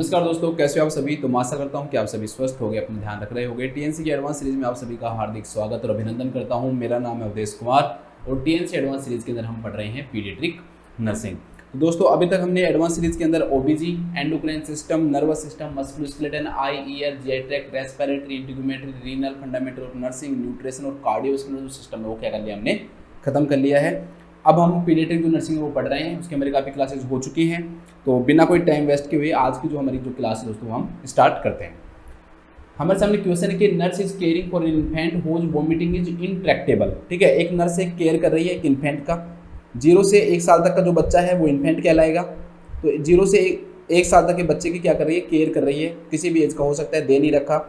नमस्कार दोस्तों, कैसे हो आप सभी। तो आशा करता हूं कि आप सभी स्वस्थ होंगे, अपना ध्यान रख रहे होंगे। टीएनसी की एडवांस सीरीज में आप सभी का हार्दिक स्वागत और अभिनंदन करता हूं। मेरा नाम है अवधेश कुमार और टीएनसी एडवांस सीरीज के अंदर हम पढ़ रहे हैं पीडियाट्रिक नर्सिंग। तो दोस्तों अभी तक हमने एडवांस सीरीज के अंदर OBG, endocrine system, nervous system, musculoskeletal, eye, ear, GI tract, respiratory, integumentary, renal, fundamental of nursing, nutrition और कार्डियोवास्कुलर सिस्टम है वो क्या कर लिया हमने, खत्म कर लिया है। अब हम पीडियाट्रिक जो नर्सिंग वो पढ़ रहे हैं, उसके हमारी काफ़ी क्लासेस हो चुकी हैं। तो बिना कोई टाइम वेस्ट किए हुए आज की जो हमारी जो क्लास है दोस्तों हम स्टार्ट करते हैं। हमारे सामने क्वेश्चन है कि nurse is caring for an infant whose vomiting is intractable. ठीक है, एक नर्स एक केयर कर रही है एक इन्फेंट का। 0 से 1 साल तक का जो बच्चा है वो इन्फेंट कहलाएगा। तो 0 से 1 साल तक के बच्चे की क्या कर रही है, केयर कर रही है। किसी भी एज का हो सकता है, दे नहीं रखा।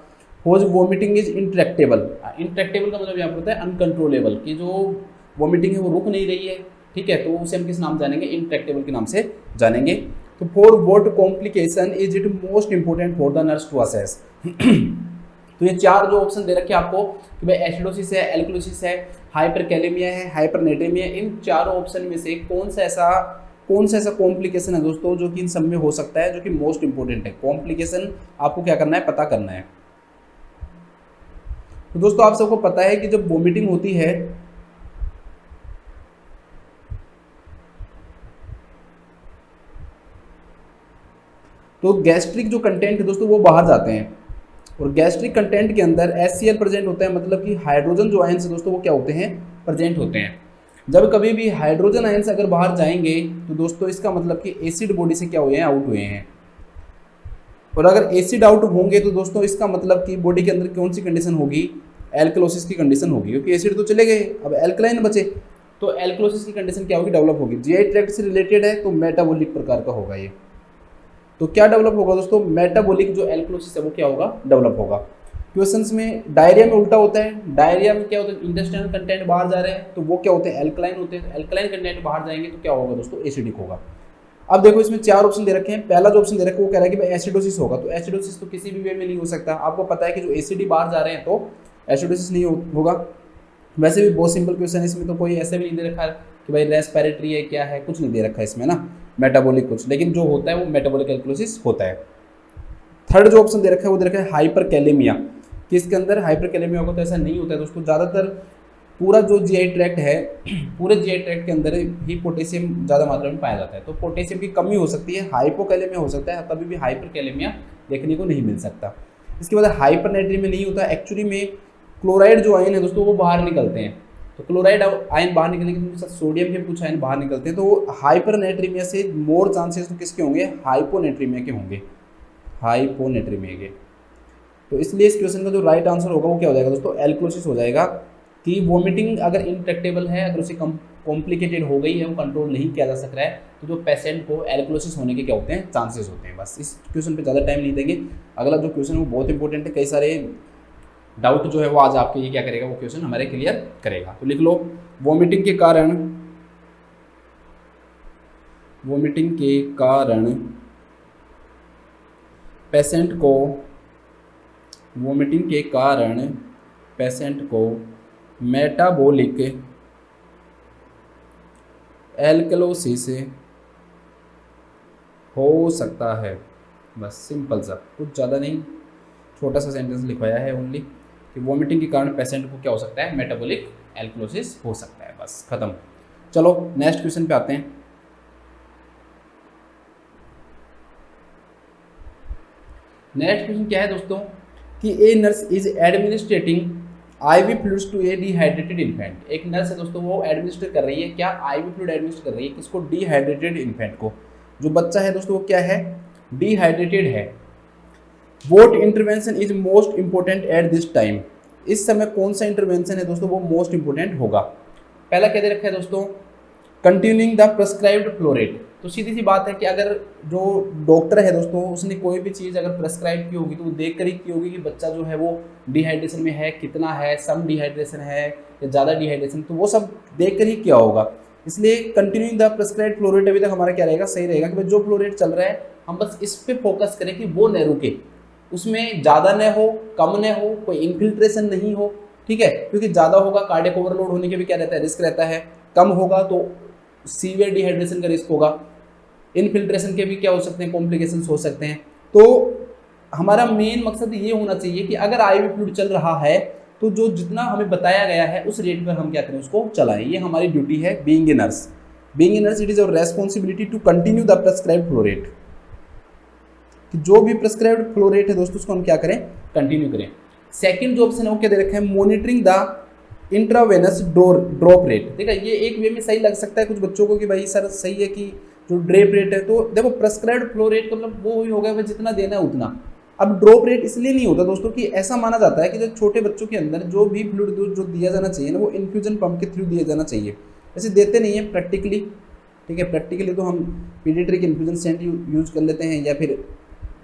Whose vomiting is intractable. Intractable का मतलब यहाँ पर होता है अनकंट्रोलेबल, कि जो वोमिटिंग है वो रुक नहीं रही है। ठीक है, तो उसे हम किस नाम जानेंगे, इंट्रैक्टेबल के नाम से जानेंगे। तो for what complication is it most important for the nurse to assess. तो ये 4 जो ऑप्शन दे रखे हैं आपको कि भाई एसिडोसिस है, एल्कलोसिस है, हाइपरकैलेमिया है, हाइपरनेट्रेमिया। इन चारों ऑप्शन में से कौन सा ऐसा कॉम्प्लिकेशन है दोस्तों जो कि इन सब में हो सकता है, जो कि मोस्ट इंपॉर्टेंट है। कॉम्प्लिकेशन आपको क्या करना है, पता करना है। तो दोस्तों आप सबको पता है कि जब वोमिटिंग होती है तो गैस्ट्रिक जो कंटेंट है दोस्तों वो बाहर जाते हैं, और गैस्ट्रिक कंटेंट के अंदर HCl प्रेजेंट होता है। मतलब कि हाइड्रोजन जो आयंस है दोस्तों वो क्या होते हैं, प्रेजेंट होते हैं। जब कभी भी हाइड्रोजन आयंस अगर बाहर जाएंगे तो दोस्तों इसका मतलब कि एसिड बॉडी से क्या हुए हैं, आउट हुए हैं। और अगर एसिड आउट होंगे तो दोस्तों इसका मतलब कि बॉडी के अंदर कौन सी कंडीशन होगी, एल्कलोसिस की कंडीशन होगी, क्योंकि एसिड तो चले गए, अब एल्कलाइन बचे। तो एल्कलोसिस की कंडीशन क्या होगी, डेवलप होगी। जीआई ट्रैक्ट से रिलेटेड है तो मेटाबॉलिक प्रकार का होगा ये। तो क्या डेवलप होगा दोस्तों, मेटाबॉलिक जो एल्कलोसिस है वो क्या होगा, डेवलप होगा। क्वेश्चंस में डायरिया में उल्टा होता है। डायरिया में क्या होता है, इंटेस्टाइनल कंटेंट बाहर जा रहे हैं तो वो क्या होते हैं, एल्कलाइन होते हैं। एल्कलाइन कंटेंट बाहर जाएंगे तो क्या होगा दोस्तों, एसिडिक होगा। अब देखो इसमें 4 ऑप्शन दे रखे हैं। पहला जो ऑप्शन दे रखा है वो कह रहा है कि भाई एसिडोसिस होगा। तो एसिडोसिस तो किसी भी वे में नहीं हो सकता। आपको पता है कि जो एसिड बाहर जा रहे हैं तो एसिडोसिस नहीं होगा। वैसे भी बहुत सिंपल क्वेश्चन है, इसमें तो कोई ऐसे भी नहीं दे रखा है कि भाई रेस्पिरेटरी है क्या है, कुछ नहीं दे रखा है इसमें ना, मेटाबॉलिक कुछ, लेकिन जो होता है वो मेटाबॉलिक एल्कलोसिस होता है। थर्ड जो ऑप्शन दे रखा है वो दे रखा है हाइपरकैलेमिया, कि इसके अंदर हाइपरकैलेमिया होगा। तो ऐसा नहीं होता है दोस्तों। ज़्यादातर पूरा जो जीआई ट्रैक्ट है, पूरे जीआई ट्रैक्ट के अंदर ही पोटेशियम ज़्यादा मात्रा में पाया जाता है। तो पोटेशियम की कमी हो सकती है, हाइपोकैलेमिया हो सकता है, कभी भी हाइपरकैलेमिया देखने को नहीं मिल सकता। इसके बाद हाइपरनेट्री में नहीं होता। एक्चुअली में क्लोराइड जो आयन है दोस्तों वो बाहर निकलते हैं। तो क्लोराइड आयन बाहर निकलने के साथ सोडियम के कुछ आयन बाहर निकलते हैं। तो हाइपरनेट्रीमिया से मोर चांसेस तो किसके होंगे, हाइपोनेट्रीमिया के होंगे, हाइपोनेट्रीमिया के। तो इसलिए इस क्वेश्चन का जो राइट आंसर होगा वो क्या हो जाएगा दोस्तों, एल्कलोसिस हो जाएगा। कि वोमिटिंग अगर इंट्रैक्टेबल है, अगर उसे कॉम्प्लिकेटेड हो गई है, वो कंट्रोल नहीं किया जा सक रहा है, तो जो पेशेंट को एल्कलोसिस होने के क्या होते हैं, चांसेस होते हैं। बस इस क्वेश्चन पे ज़्यादा टाइम नहीं देंगे। अगला जो क्वेश्चन है वो बहुत इंपॉर्टेंट है। कई सारे डाउट जो है वो आज आपके ये क्या करेगा, वो क्वेश्चन हमारे क्लियर करेगा। तो लिख लो, वोमिटिंग के कारण पेशेंट को मेटाबॉलिक एल्कलोसिस हो सकता है। बस सिंपल सा, कुछ ज़्यादा नहीं, छोटा सा सेंटेंस लिखवाया है ओनली कि वोमिटिंग के कारण पेशेंट को क्या हो सकता है, मेटाबॉलिक एल्कलोसिस हो सकता है। बस खत्म। चलो नेक्स्ट क्वेश्चन पे आते हैं। नेक्स्ट क्वेश्चन क्या है दोस्तों कि a nurse is administrating IV fluids to a dehydrated infant. एक नर्स है दोस्तों वो एडमिनिस्टर कर रही है क्या, IV फ्लूइड एडमिनिस्टर कर रही है किसको, डिहाइड्रेटेड इन्फेंट को। जो बच्चा है दोस्तों वो क्या है, डिहाइड्रेटेड है। Vote intervention is most important at this time. इस समय कौन सा इंटरवेंशन है दोस्तों वो मोस्ट इंपॉर्टेंट होगा। पहला क्या दे रखा है दोस्तों, continuing the prescribed flow rate. तो सीधी सी बात है कि अगर जो डॉक्टर है दोस्तों उसने कोई भी चीज़ अगर प्रेस्क्राइब की होगी तो वो देख कर ही की होगी कि बच्चा जो है वो डिहाइड्रेशन में है, कितना है, सम डिहाइड्रेशन है या ज़्यादा डिहाइड्रेशन, तो वो सब देख कर ही किया होगा। इसलिए continuing the prescribed flow rate अभी तक हमारा क्या रहेगा, सही रहेगा कि भाई जो फ्लो रेट चल रहा है हम बस इस पर फोकस करें कि वो न रुके, उसमें ज़्यादा न हो, कम न हो, कोई इन्फिल्ट्रेशन नहीं हो। ठीक है, क्योंकि ज़्यादा होगा कार्डियक ओवरलोड होने के भी क्या रहता है, रिस्क रहता है। कम होगा तो सीवियर डिहाइड्रेशन का रिस्क होगा। इनफिल्ट्रेशन के भी क्या हो सकते हैं, कॉम्प्लिकेशंस हो सकते हैं। तो हमारा मेन मकसद ये होना चाहिए कि अगर आईवी फ्लूइड चल रहा है तो जो जितना हमें बताया गया है उस रेट पर हम क्या करें, उसको चलाएं। ये हमारी ड्यूटी है being a nurse. Being a nurse it is our responsibility to continue the prescribed flow rate, कि जो भी प्रेस्क्राइब्ड फ्लो रेट है दोस्तों उसको हम क्या करें, कंटिन्यू करें। सेकंड जो ऑप्शन है वो क्या दे रखा है, monitoring the intravenous drop rate. देखा ये एक वे में सही लग सकता है कुछ बच्चों को कि भाई सर सही है कि जो ड्रेप रेट है, तो देखो प्रेस्क्राइब्ड फ्लो रेट मतलब वो ही हो गया भाई जितना देना है उतना। अब ड्रॉप रेट इसलिए नहीं होता दोस्तों कि ऐसा माना जाता है कि जो छोटे बच्चों के अंदर जो भी फ्लूइड जो दिया जाना चाहिए ना वो इन्फ्यूजन पंप के थ्रू दिया जाना चाहिए, ऐसे देते नहीं है प्रैक्टिकली। ठीक है, प्रैक्टिकली तो हम पीडियाट्रिक इन्फ्यूजन सेंट यूज कर लेते हैं या फिर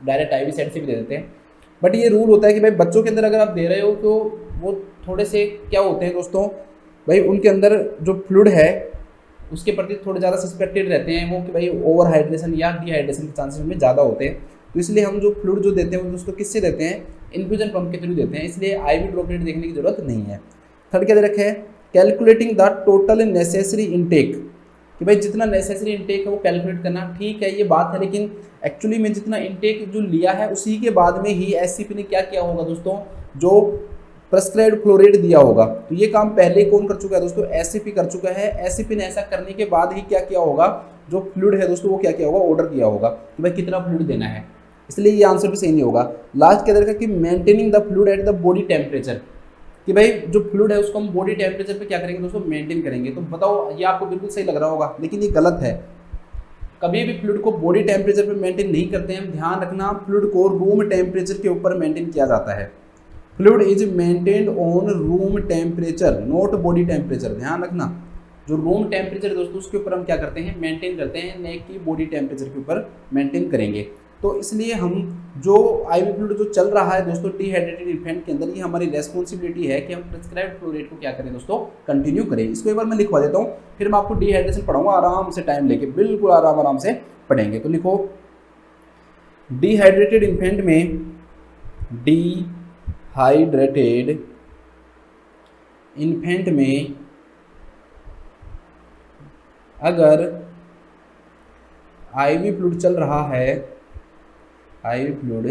डायरेक्ट आईवी सेट से भी दे देते हैं। बट ये रूल होता है कि भाई बच्चों के अंदर अगर आप दे रहे हो तो वो थोड़े से क्या होते हैं दोस्तों, भाई उनके अंदर जो फ्लूइड है उसके प्रति थोड़े ज़्यादा सस्पेक्टेड रहते हैं वो कि भाई ओवर हाइड्रेशन या डिहाइड्रेशन के चांसेस में ज़्यादा होते हैं। तो इसलिए हम जो फ्लूइड जो देते हैं वो उसको किससे देते हैं, इन्फ्यूजन पंप के थ्रू देते हैं, इसलिए आईवी ड्रॉप रेट देखने की जरूरत नहीं है। थर्ड क्या दे रखे है, calculating the total necessary intake, कि भाई जितना नेसेसरी इनटेक है वो कैलकुलेट करना। ठीक है ये बात है, लेकिन एक्चुअली में जितना इनटेक जो लिया है उसी के बाद में ही एससीपी ने क्या किया होगा दोस्तों, जो प्रेस्क्राइब्ड फ्लो रेट दिया होगा। तो ये काम पहले कौन कर चुका है दोस्तों, एससीपी कर चुका है। एससीपी ने ऐसा करने के बाद ही क्या किया होगा, जो फ्लूइड है दोस्तों वो क्या किया होगा, ऑर्डर किया होगा कि भाई कितना फ्लूइड देना है। इसलिए ये आंसर भी सही नहीं होगा। लास्ट क्या देखा कि maintaining the fluid at the body temperature, कि भाई जो फ्लूइड है उसको हम बॉडी टेम्परेचर पे क्या करेंगे दोस्तों, मेंटेन करेंगे। तो बताओ ये आपको बिल्कुल सही लग रहा होगा, लेकिन ये गलत है। कभी भी फ्लूइड को बॉडी टेम्परेचर पे मेंटेन नहीं करते हैं। ध्यान रखना फ्लूइड को रूम टेम्परेचर के ऊपर मेंटेन किया जाता है। Fluid is maintained on room temperature not body temperature. ध्यान रखना जो रूम टेम्परेचर दोस्तों उसके ऊपर हम क्या करते हैं, मेंटेन करते हैं, न कि बॉडी टेम्परेचर के ऊपर मेंटेन करेंगे। तो इसलिए हम जो आईवी फ्लूइड जो चल रहा है दोस्तों डिहाइड्रेटेड इन्फेंट के अंदर, ये हमारी रेस्पॉन्सिबिलिटी है कि हम प्रेस्क्राइब्ड फ्लो रेट को क्या करें दोस्तों, कंटिन्यू करें। इसको एक बार मैं लिखवा देता हूँ, फिर मैं आपको डिहाइड्रेशन पढ़ाऊंगा आराम से, टाइम लेके बिल्कुल आराम से पढ़ेंगे। तो लिखो डिहाइड्रेटेड इन्फेंट में, डिहाइड्रेटेड इन्फेंट में अगर आईवी फ्लूइड चल रहा है, आईवी फ्लूइड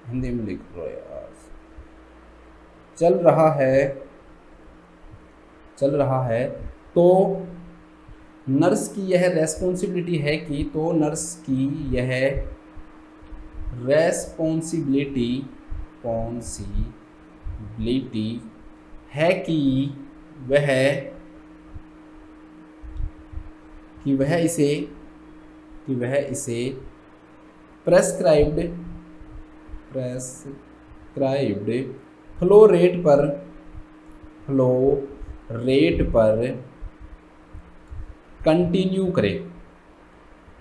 हिंदी में लिख लो यार, चल रहा है तो नर्स की यह रेस्पॉन्सिबिलिटी है कि, तो नर्स की यह रेस्पॉन्सिबिलिटी है कि वह इसे प्रेस्क्राइब्ड फ्लो रेट पर कंटिन्यू करे।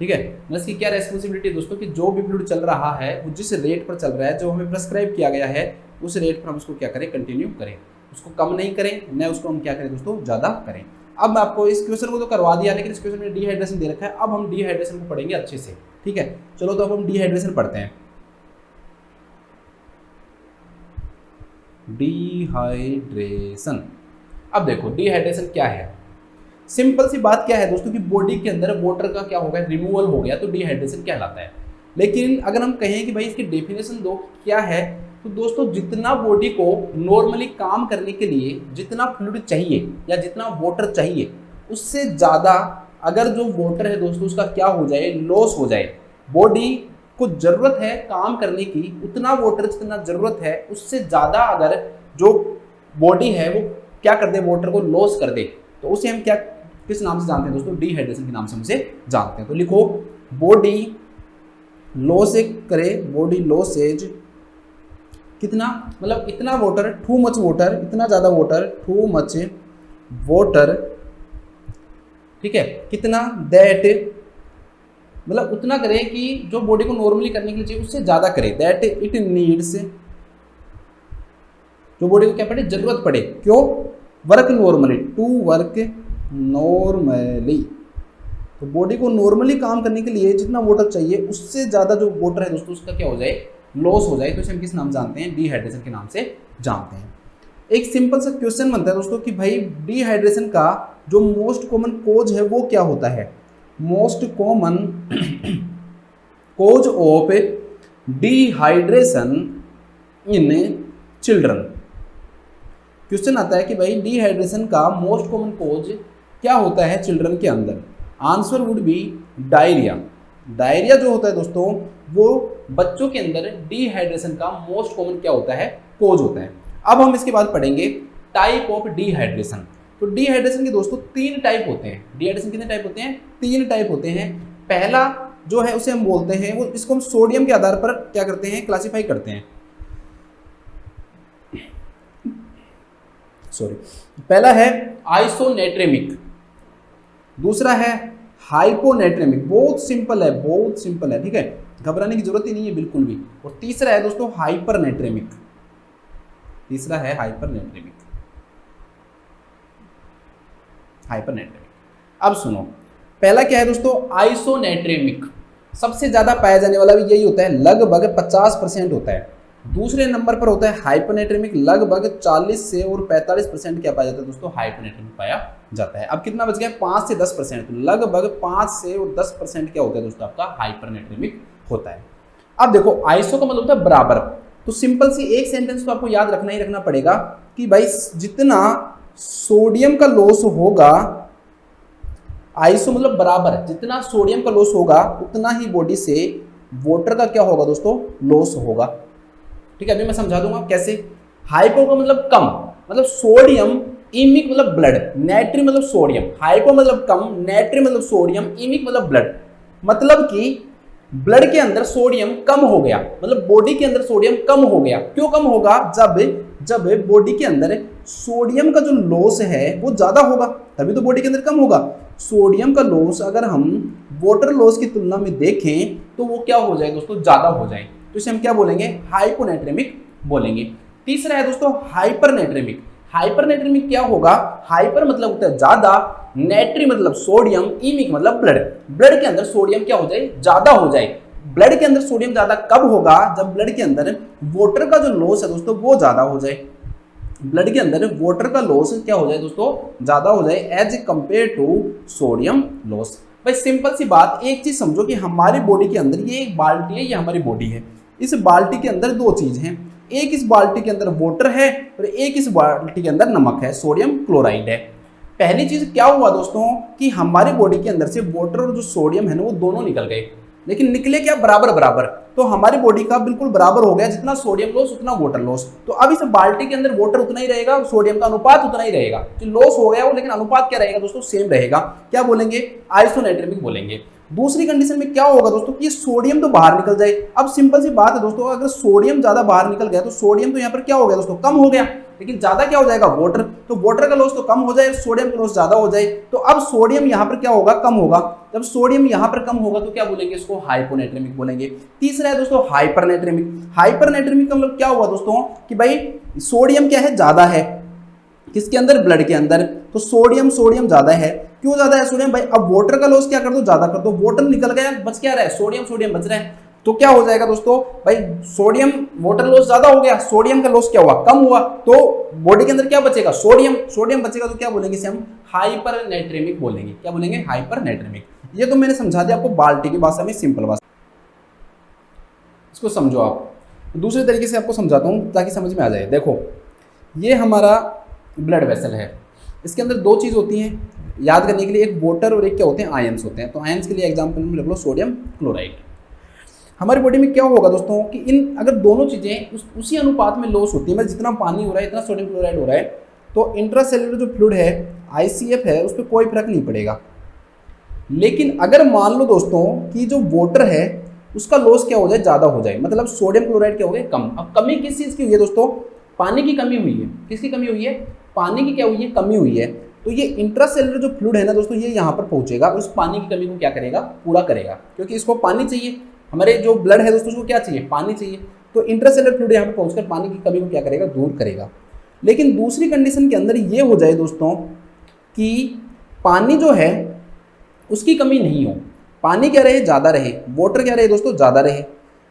ठीक है, नर्स की क्या रेस्पॉन्सिबिलिटी है दोस्तों कि जो भी फ्लूइड चल रहा है वो जिस रेट पर चल रहा है, जो हमें प्रेस्क्राइब किया गया है उस रेट पर हम उसको क्या करें, कंटिन्यू करें। उसको कम नहीं करें, न उसको हम क्या करें दोस्तों, ज़्यादा करें। अब मैं आपको इस क्वेश्चन को तो करवा दिया, लेकिन इस क्वेश्चन में डिहाइड्रेशन दे रखा है। अब हम डिहाइड्रेशन को पढ़ेंगे अच्छे से। ठीक है, चलो तो अब हम डिहाइड्रेशन पढ़ते हैं। डिहाइड्रेशन, अब देखो डिहाइड्रेशन क्या है। सिंपल सी बात क्या है दोस्तों कि बॉडी के अंदर वाटर का क्या हो गया, रिमूवल हो गया, तो डिहाइड्रेशन कहलाता है। लेकिन अगर हम कहें कि भाई इसकी डेफिनेशन दो क्या है, तो दोस्तों जितना बॉडी को नॉर्मली काम करने के लिए जितना फ्लूइड चाहिए या जितना वाटर चाहिए, उससे ज़्यादा अगर जो वाटर है दोस्तों उसका क्या हो जाए, लॉस हो जाए। बॉडी को ज़रूरत है काम करने की, उतना वाटर जितना ज़रूरत है उससे ज़्यादा अगर जो बॉडी है वो क्या कर दे, वाटर को लॉस कर दे, तो उसे हम क्या किस नाम से जानते हैं दोस्तों, डिहाइड्रेशन के नाम से हम उसे जानते हैं। तो लिखो बॉडी लॉस करे, बॉडी लॉसेज कितना, मतलब इतना वाटर, टू मच वाटर, इतना ज़्यादा वाटर, टू मच वाटर। ठीक है, कितना, दैट, मतलब उतना करे कि जो बॉडी को नॉर्मली करने के लिए चाहिए उससे ज़्यादा करे, दैट इट नीड्स, जो बॉडी को क्या पड़े, जरूरत पड़े, क्यों, work normally, to work normally. तो बॉडी को नॉर्मली काम करने के लिए जितना वाटर चाहिए उससे ज़्यादा जो वाटर है दोस्तों उसका क्या हो जाए, लॉस हो जाए, तो इसे हम किस नाम जानते हैं, डिहाइड्रेशन के नाम से जानते हैं। एक सिंपल सा क्वेश्चन बनता है दोस्तों कि भाई डिहाइड्रेशन का जो मोस्ट कॉमन कोज है वो क्या होता है। Most common cause of dehydration in children. Question आता है कि भाई डिहाइड्रेशन का मोस्ट कॉमन कॉज क्या होता है चिल्ड्रन के अंदर। Answer would be diarrhoea. Diarrhoea जो होता है दोस्तों वो बच्चों के अंदर डिहाइड्रेशन का मोस्ट कॉमन क्या होता है, कॉज होता है। अब हम इसके बाद पढ़ेंगे टाइप ऑफ डिहाइड्रेशन। तो डिहाइड्रेशन के दोस्तों 3 टाइप होते हैं। डिहाइड्रेशन कितने टाइप होते हैं? 3 टाइप होते हैं। पहला जो है उसे हम बोलते हैं, वो इसको हम सोडियम के आधार पर क्या करते हैं, क्लासिफाई करते हैं। सॉरी, पहला है आइसोनेट्रेमिक, दूसरा है हाइपोनेट्रेमिक। बहुत सिंपल है, बहुत सिंपल है, ठीक है, घबराने की जरूरत ही नहीं है बिल्कुल भी। और तीसरा है दोस्तों हाइपरनेट्रेमिक। तीसरा है हाइपरनेट्रेमिक। हाइपरनेट्रेमिक। अब सुनो, पहला क्या है दोस्तों, आइसोनेट्रेमिक। सबसे ज्यादा पाया जाने वाला भी यही होता है, लगभग 50% होता है। दूसरे नंबर पर होता है हाइपरनेट्रेमिक, लगभग 40 से और 45% क्या पाया जाता है दोस्तों, हाइपरनेट्रेमिक पाया जाता है। अब कितना बच गया, 5 से 10%। लगभग 5 से और 10% क्या होता है दोस्तों, आपका हाइपरनेट्रेमिक होता है। अब देखो, आइसो का मतलब होता है बराबर। तो सिंपल सी एक सेंटेंस तो आपको याद रखना ही रखना पड़ेगा कि भाई जितना सोडियम का लॉस होगा, आइसो मतलब बराबर, जितना सोडियम का लॉस होगा उतना ही बॉडी से वाटर का क्या होगा दोस्तों, लॉस होगा। ठीक है, अभी मैं समझा दूंगा कैसे। हाइपो का मतलब कम, मतलब सोडियम, इमिक मतलब ब्लड, नेट्री मतलब सोडियम। हाइपो मतलब कम, नेट्री मतलब सोडियम, इमिक मतलब ब्लड। मतलब कि ब्लड के अंदर सोडियम कम हो गया, मतलब बॉडी के अंदर सोडियम कम हो गया। क्यों कम होगा, जब बॉडी के अंदर सोडियम का जो लॉस है वो ज्यादा होगा, तभी तो बॉडी के अंदर कम होगा। सोडियम का लॉस अगर हम वाटर लॉस की तुलना में देखें तो वो क्या हो जाए दोस्तों, ज्यादा हो जाए। तो इसे हम क्या बोलेंगे, हाइपोनेट्रेमिक बोलेंगे। तीसरा है दोस्तों हाइपरनेट्रेमिक। हाइपरनेट्रेमिक क्या होगा, हाइपर मतलब होता है ज्यादा, नेट्री मतलब सोडियम, इमिक मतलब ब्लड। ब्लड के अंदर सोडियम क्या हो जाए, ज्यादा हो जाए। ब्लड के अंदर सोडियम ज्यादा कब होगा, जब ब्लड के अंदर वाटर का जो लॉस है दोस्तों वो ज्यादा हो जाए। ब्लड के अंदर वाटर का लॉस क्या हो जाए दोस्तों, ज्यादा हो जाए as compare to sodium loss. भाई सिंपल सी बात, एक चीज समझो कि हमारी बॉडी के अंदर ये एक बाल्टी है, ये हमारी बॉडी है। इस बाल्टी के अंदर 2 चीज हैं, एक इस बाल्टी के अंदर वाटर है और एक इस बाल्टी के अंदर नमक है, सोडियम क्लोराइड है। पहली चीज क्या हुआ दोस्तों कि हमारी बॉडी के अंदर से वाटर और जो सोडियम है ना वो दोनों निकल गए, लेकिन निकले क्या, बराबर बराबर। तो हमारी बॉडी का बिल्कुल बराबर हो गया, जितना सोडियम लॉस उतना वाटर लॉस। तो अब इस बाल्टी के अंदर वाटर उतना ही रहेगा, सोडियम का अनुपात उतना ही रहेगा। जो लॉस हो गया वो, लेकिन अनुपात क्या रहेगा दोस्तों, सेम रहेगा। क्या बोलेंगे, आइसोनेट्रेमिक बोलेंगे। दूसरी कंडीशन में क्या होगा दोस्तों कि सोडियम तो बाहर निकल जाए। अब सिंपल सी बात है दोस्तों, अगर सोडियम ज्यादा बाहर निकल गया तो सोडियम तो यहाँ पर क्या हो गया दोस्तों, कम हो गया, लेकिन ज्यादा क्या हो जाएगा, वाटर। तो वाटर का लॉस तो कम हो जाए, सोडियम का लॉस ज्यादा हो जाए। तो अब सोडियम यहाँ पर क्या होगा, कम होगा। जब सोडियम यहाँ पर कम होगा तो क्या बोलेंगे, इसको हाइपोनेट्रेमिक बोलेंगे। तीसरा है दोस्तों हाइपरनेट्रेमिक। हाइपरनेट्रेमिक का मतलब क्या हुआ दोस्तों कि भाई सोडियम क्या है, ज्यादा है, किसके अंदर, ब्लड के अंदर। तो सोडियम ज्यादा है। क्यों ज्यादा है सोडियम, भाई अब वाटर का लॉस क्या कर दो, ज्यादा कर दो। वाटर निकल गया, बच क्या रहा है, सोडियम बच रहा है। तो क्या हो जाएगा दोस्तों, भाई सोडियम, वाटर लॉस ज्यादा हो गया, सोडियम का लॉस क्या हुआ, कम हुआ। तो बॉडी के अंदर क्या बचेगा, सोडियम बचेगा। तो क्या बोलेंगे इसे हम हाइपरनेट्रेमिक बोलेंगे। क्या बोलेंगे, हाइपरनेट्रेमिक। ये तो मैंने समझा दिया आपको बाल्टी की भाषा में, सिंपल भाषा, इसको समझो आप। दूसरे तरीके से आपको समझाता हूँ ताकि समझ में आ जाए। देखो, ये हमारा ब्लड वेसल है, इसके अंदर 2 चीज होती हैं याद करने के लिए, एक वाटर और एक क्या होते हैं, आयंस होते हैं। तो आयंस के लिए एग्जांपल में रख लो सोडियम क्लोराइड। हमारी बॉडी में क्या होगा दोस्तों कि इन अगर दोनों चीजें उसी अनुपात में लॉस होती है, मतलब जितना पानी हो रहा है इतना सोडियम क्लोराइड हो रहा है, तो इंट्रासेलुलर जो फ्लूइड है, ICF है, उस पर कोई फर्क नहीं पड़ेगा। लेकिन अगर मान लो दोस्तों कि जो वाटर है उसका लॉस क्या हो जाए, ज्यादा हो जाए, मतलब सोडियम क्लोराइड क्या हो गया, कम। अब कमी किस चीज की हुई है दोस्तों, पानी की कमी हुई है। किसकी कमी हुई है, पानी की क्या हुई है, कमी हुई है। तो ये इंट्रासेलुलर जो फ्लूइड है ना दोस्तों, ये यहाँ पर पहुंचेगा और उस पानी की कमी को क्या करेगा, पूरा करेगा, क्योंकि इसको पानी चाहिए। हमारे जो ब्लड है दोस्तों उसको क्या चाहिए, पानी चाहिए। तो इंट्रासेलुलर फ्लूइड यहाँ पर पहुंचकर पानी की कमी को क्या करेगा, दूर करेगा। लेकिन दूसरी कंडीशन के अंदर ये हो जाए दोस्तों कि पानी जो है उसकी कमी नहीं हो, पानी क्या रहे, ज़्यादा रहे, वाटर क्या रहे दोस्तों, ज़्यादा रहे,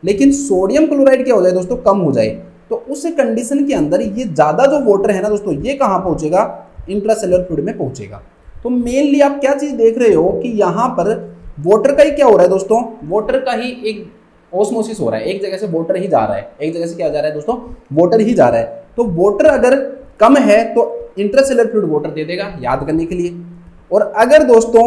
लेकिन सोडियम क्लोराइड क्या हो जाए दोस्तों, कम हो जाए। तो उस कंडीशन के अंदर ये ज़्यादा जो वाटर है ना दोस्तों, ये कहाँ पहुँचेगा, इंट्रासेलुलर फ्लूइड में पहुँचेगा। तो मेनली आप क्या चीज़ देख रहे हो कि यहाँ पर वाटर का ही क्या हो रहा है दोस्तों, वाटर का ही एक ओस्मोसिस हो रहा है, एक जगह से वाटर ही जा रहा है, एक जगह से क्या जा रहा है दोस्तों, वाटर ही जा रहा है। तो वाटर अगर कम है तो इंट्रासेलुलर फ्लूइड वाटर दे देगा, याद करने के लिए। और अगर दोस्तों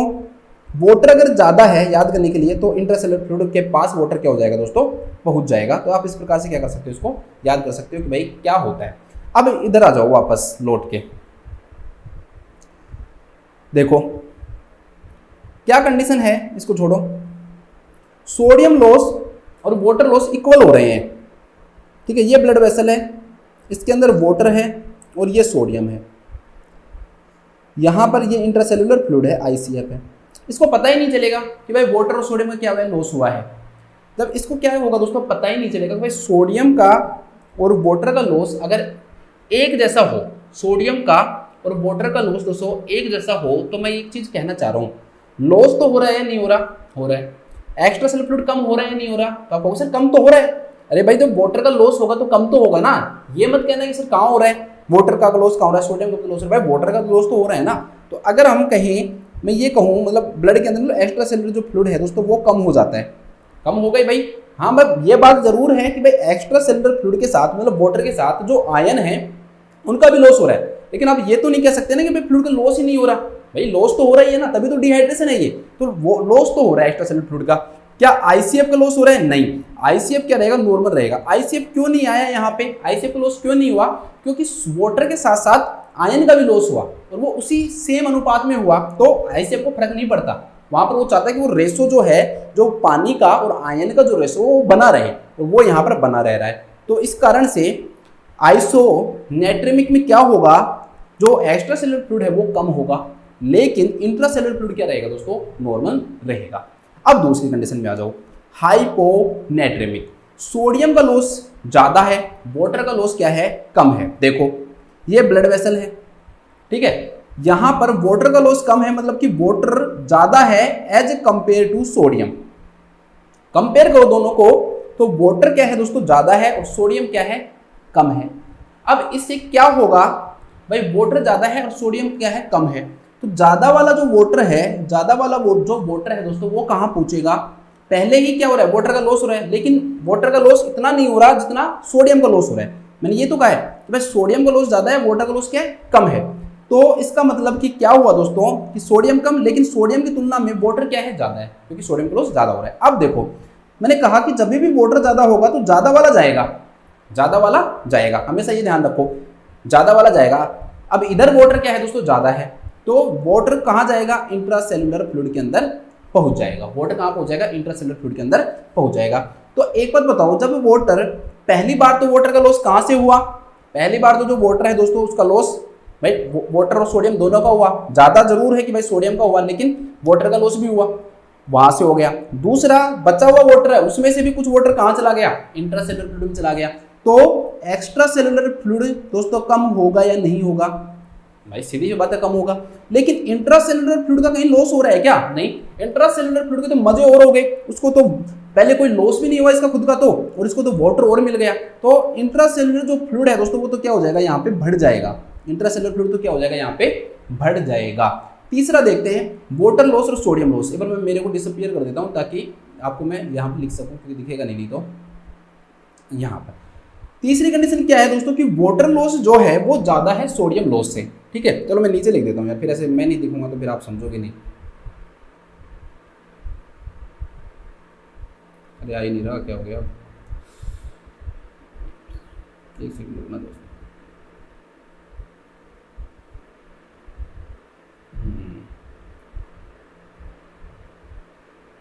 वाटर अगर ज़्यादा है, याद करने के लिए, तो इंट्रासेलुलर फ्लूइड के पास वाटर क्या हो जाएगा दोस्तों, पहुंच जाएगा। तो आप इस प्रकार से क्या कर सकते हो, इसको याद कर सकते हो कि भाई क्या होता है। अब इधर आ जाओ वापस लौट के, देखो क्या कंडीशन है, इसको छोड़ो। सोडियम लॉस और वाटर लॉस इक्वल हो रहे हैं, ठीक है। ये ब्लड वेसल है, इसके अंदर वाटर है और ये सोडियम है, यहां पर ये इंट्रासेलुलर फ्लूइड है, ICF है। इसको पता ही नहीं चलेगा कि भाई वाटर और सोडियम का क्या हुआ है, लॉस हुआ है। जब इसको क्या होगा दोस्तों, पता ही नहीं चलेगा कि भाई सोडियम का और वाटर का लॉस अगर एक जैसा हो, सोडियम का और वाटर का लॉस दोस्तों एक जैसा हो, तो मैं एक चीज कहना चाह रहा हूँ, लॉस तो हो रहा है नहीं हो रहा, हो रहा है। एक्स्ट्रा सेलुलर फ्लूइड कम हो रहा है नहीं हो रहा, तो आप कहोगे सर कम तो हो रहा है। अरे भाई जब वाटर का लॉस होगा तो कम तो होगा ना, ये मत कहना कि सर कहाँ हो रहा है, वाटर का लॉस कहाँ हो रहा है, सोडियम का लॉस हो रहा है, वाटर का लॉस तो हो रहा है ना। तो अगर हम कहें, मैं ये कहूँ मतलब ब्लड के अंदर एक्स्ट्रा सेलुलर जो फ्लूइड है दोस्तों वो कम हो जाता है, कम हो गई भाई। हाँ भाई ये बात जरूर है कि भाई एक्स्ट्रा सेलुलर फ्लूइड के साथ मतलब वाटर के साथ जो आयन है उनका भी लॉस हो रहा है, लेकिन आप ये तो नहीं कह सकते ना कि भाई फ्लूइड का लॉस ही नहीं हो रहा। भाई लॉस तो हो रहा ही है ना, तभी तो डिहाइड्रेशन है ये, तो वो लॉस तो हो रहा है एक्स्ट्रा सेलुलर फ्लूइड का। क्या ICF का लॉस हो रहा है? नहीं, ICF क्या रहेगा, नॉर्मल रहेगा। ICF क्यों नहीं आया यहाँ पे, ICF का लॉस क्यों नहीं हुआ, क्योंकि वाटर के साथ साथ आयन का भी लॉस हुआ और वो उसी सेम अनुपात में हुआ, तो ICF को फर्क नहीं पड़ता। वहां पर वो चाहता है कि वो रेशो जो है, जो पानी का और आयन का जो रेशो वो बना रहे, और वो यहाँ पर बना रह रहा है। तो इस कारण से आइसोनेट्रेमिक में क्या होगा, जो एक्स्ट्रा सेलुलर फ्लूइड है वो कम होगा, लेकिन इंट्रासेलुलर फ्लूइड क्या रहेगा दोस्तों, नॉर्मल रहेगा। अब दूसरी कंडीशन में आ जाओ, हाइपोनेट्रेमिक, सोडियम का लॉस ज्यादा है, वाटर का लॉस क्या है, कम है। देखो ये ब्लड वेसल है, ठीक है, यहां पर वाटर का लॉस कम है, मतलब कि वाटर ज्यादा है as compare to sodium. Compare करो दोनों को तो वाटर क्या है दोस्तों, ज्यादा है और सोडियम क्या है, कम है। अब इससे क्या होगा भाई, वाटर ज्यादा है और सोडियम क्या है, कम है, तो ज्यादा वाला जो वाटर है, ज्यादा वाला जो वाटर है दोस्तों वो कहां पहुंचेगा, पहले ही क्या हो रहा है, वाटर का लॉस हो रहा है, लेकिन वाटर का लॉस इतना नहीं हो रहा जितना सोडियम का लॉस हो रहा है। मैंने ये तो कहा है कि भाई सोडियम का लॉस ज्यादा है, वाटर का लॉस क्या है, कम है। तो इसका मतलब कि क्या हुआ दोस्तों कि सोडियम कम, लेकिन सोडियम की तुलना में वाटर क्या है, ज्यादा है, क्योंकि सोडियम का लॉस ज्यादा हो रहा है। अब देखो मैंने कहा कि जब भी वाटर ज्यादा होगा तो ज्यादा वाला जाएगा, ज्यादा वाला जाएगा, हमेशा ये ध्यान रखो, ज्यादा वाला जाएगा। अब इधर वाटर क्या है दोस्तों, ज्यादा है, तो वाटर कहां जाएगा, इंट्रासेलुलर फ्लूइड के अंदर पहुंच जाएगा। वाटर कहां पहुंच जाएगा, इंट्रासेलुलर फ्लूइड के अंदर पहुंच जाएगा। तो एक बात बताओ, जब वाटर पहली बार, तो वाटर का लॉस कहां से हुआ, पहली बार तो जो वाटर है दोस्तों उसका लॉस भाई वाटर और सोडियम दोनों का हुआ, ज्यादा जरूर है कि भाई सोडियम का हुआ, लेकिन वाटर का लॉस भी हुआ, वहां से हो गया। दूसरा बचा हुआ वाटर है, उसमें से भी कुछ वाटर कहां चला गया, इंट्रासेलुलर फ्लूइड में चला गया। तो एक्स्ट्रा सेलुलर फ्लूइड दोस्तों कम होगा या नहीं होगा, भाई सीधी बात है कम होगा। लेकिन इंट्रासेलुलर फ्लूइड का कहीं लॉस हो रहा है क्या, नहीं, इंट्रासेलुलर फ्लूइड के तो मजे और हो गए, उसको तो पहले कोई लॉस भी नहीं हुआ इसका खुद का, तो और इसको तो वाटर और मिल गया। तो इंट्रासेलुलर जो फ्लूइड है दोस्तों वो तो क्या हो जाएगा, यहाँ पे बढ़ जाएगा, इंट्रासेलुलर फ्लूइड तो क्या हो जाएगा, यहाँ पे बढ़ जाएगा। तीसरा देखते हैं वाटर लॉस और सोडियम लॉस। एक बार मैं मेरे को डिसअपीयर कर देता हूँ ताकि आपको मैं यहाँ पे लिख सकूँ, क्योंकि दिखेगा नहीं तो यहाँ पर। तीसरी कंडीशन क्या है दोस्तों कि वाटर लॉस जो है वो ज्यादा है सोडियम लॉस से, ठीक है। चलो मैं नीचे लिख देता हूँ यार, फिर ऐसे मैं नहीं दिखूंगा तो फिर आप समझोगे नहीं। अरे आ ही नहीं रहा, क्या हो गया, एक सेकंड रुकना दोस्तों।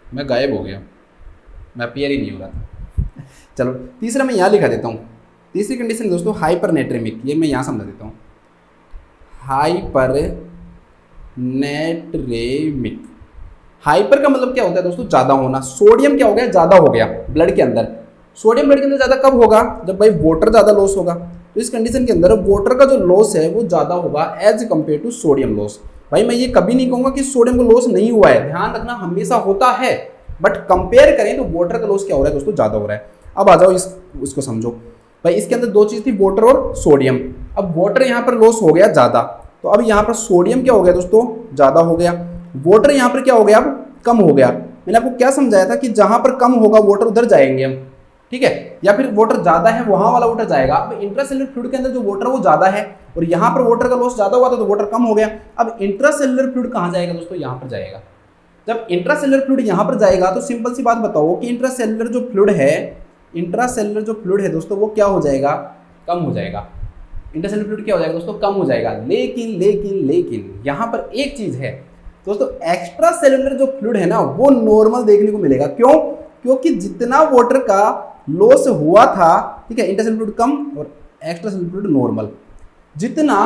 मैं गायब हो गया, मैं अपीयर ही नहीं हो रहा था। चलो तीसरा मैं यहाँ लिखा देता हूँ। तीसरी कंडीशन दोस्तों हाइपरनेट्रेमिक, ये मैं यहाँ समझा देता हूँ, हाइपरनेट्रेमिक। हाइपर का मतलब क्या होता है दोस्तों, ज्यादा होना। सोडियम क्या हो गया, ज्यादा हो गया ब्लड के अंदर। सोडियम ब्लड के अंदर ज्यादा कब होगा, जब भाई वाटर ज्यादा लॉस होगा। तो इस कंडीशन के अंदर वाटर का जो लॉस है वो ज्यादा होगा as compare to sodium loss. भाई मैं ये कभी नहीं कहूंगा कि सोडियम का लॉस नहीं हुआ है, ध्यान रखना हमेशा होता है, बट कंपेयर करें तो वाटर का लॉस क्या हो रहा है दोस्तों, ज्यादा हो रहा है। अब आ जाओ इसको समझो भाई, इसके अंदर दो चीज थी, वाटर और सोडियम। अब वाटर यहाँ पर लॉस हो गया ज्यादा, तो अब यहाँ पर सोडियम क्या हो गया दोस्तों, ज्यादा हो गया। वाटर यहाँ पर क्या हो गया, अब कम हो गया। मैंने आपको क्या समझाया था कि जहां पर कम होगा वाटर उधर जाएंगे हम, ठीक है, या फिर वाटर ज्यादा है वहां वाला वाटर जाएगा। अब इंट्रासेलुलर फ्लूइड के अंदर जो वाटर वो ज्यादा है और यहाँ पर वाटर का लॉस ज्यादा हुआ था तो वाटर कम हो गया। अब इंट्रासेलुलर फ्लूइड कहाँ जाएगा दोस्तों, यहाँ पर जाएगा। जब इंट्रासेलुलर फ्लूइड यहाँ पर जाएगा तो सिंपल सी बात बताओ कि इंट्रासेलुलर जो फ्लूइड है दोस्तों वो क्या हो जाएगा, कम हो जाएगा। इंट्रासेलुलर फ्लूइड क्या हो जाएगा दोस्तों, कम हो जाएगा। लेकिन यहाँ पर एक चीज है दोस्तों, एक्स्ट्रा सेलुलर जो फ्लूइड है ना वो नॉर्मल देखने को मिलेगा। क्यों? क्योंकि जितना वाटर का लॉस हुआ था, ठीक है, इंट्रासेलुलर फ्लूइड कम और एक्स्ट्रा सेलुलर फ्लूइड नॉर्मल, जितना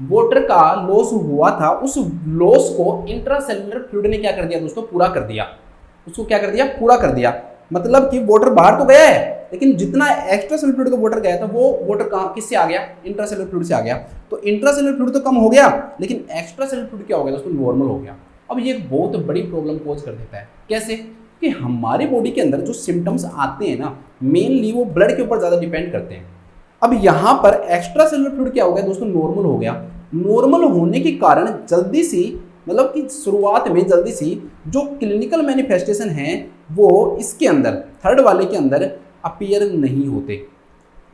वाटर का लॉस हुआ था उस लॉस को इंट्रासेलुलर फ्लूइड ने क्या कर दिया दोस्तों, पूरा कर दिया। उसको क्या कर दिया, पूरा कर दिया। मतलब कि वाटर बाहर तो गया है लेकिन जितना एक्स्ट्रा सेलुलर फ्लूइड का वाटर गया था वो वाटर कहाँ, किससे आ गया, इंट्रासेलुलर फ्लूइड से आ गया। तो इंट्रासेलुलर फ्लूइड तो कम हो गया लेकिन एक्स्ट्रा सेलुलर फ्लूइड क्या हो गया दोस्तों, नॉर्मल हो गया। अब ये एक बहुत बड़ी प्रॉब्लम पोज कर देता है। कैसे? कि हमारी बॉडी के अंदर जो सिम्टम्स आते हैं ना मेनली वो ब्लड के ऊपर ज़्यादा डिपेंड करते हैं। अब यहाँ पर एक्स्ट्रा सेलुलर फ्लूइड क्या हो गया दोस्तों, नॉर्मल हो गया। नॉर्मल होने के कारण जल्दी सी, मतलब कि शुरुआत में जल्दी सी जो क्लिनिकल मैनिफेस्टेशन है वो इसके अंदर, थर्ड वाले के अंदर अपीयर नहीं होते,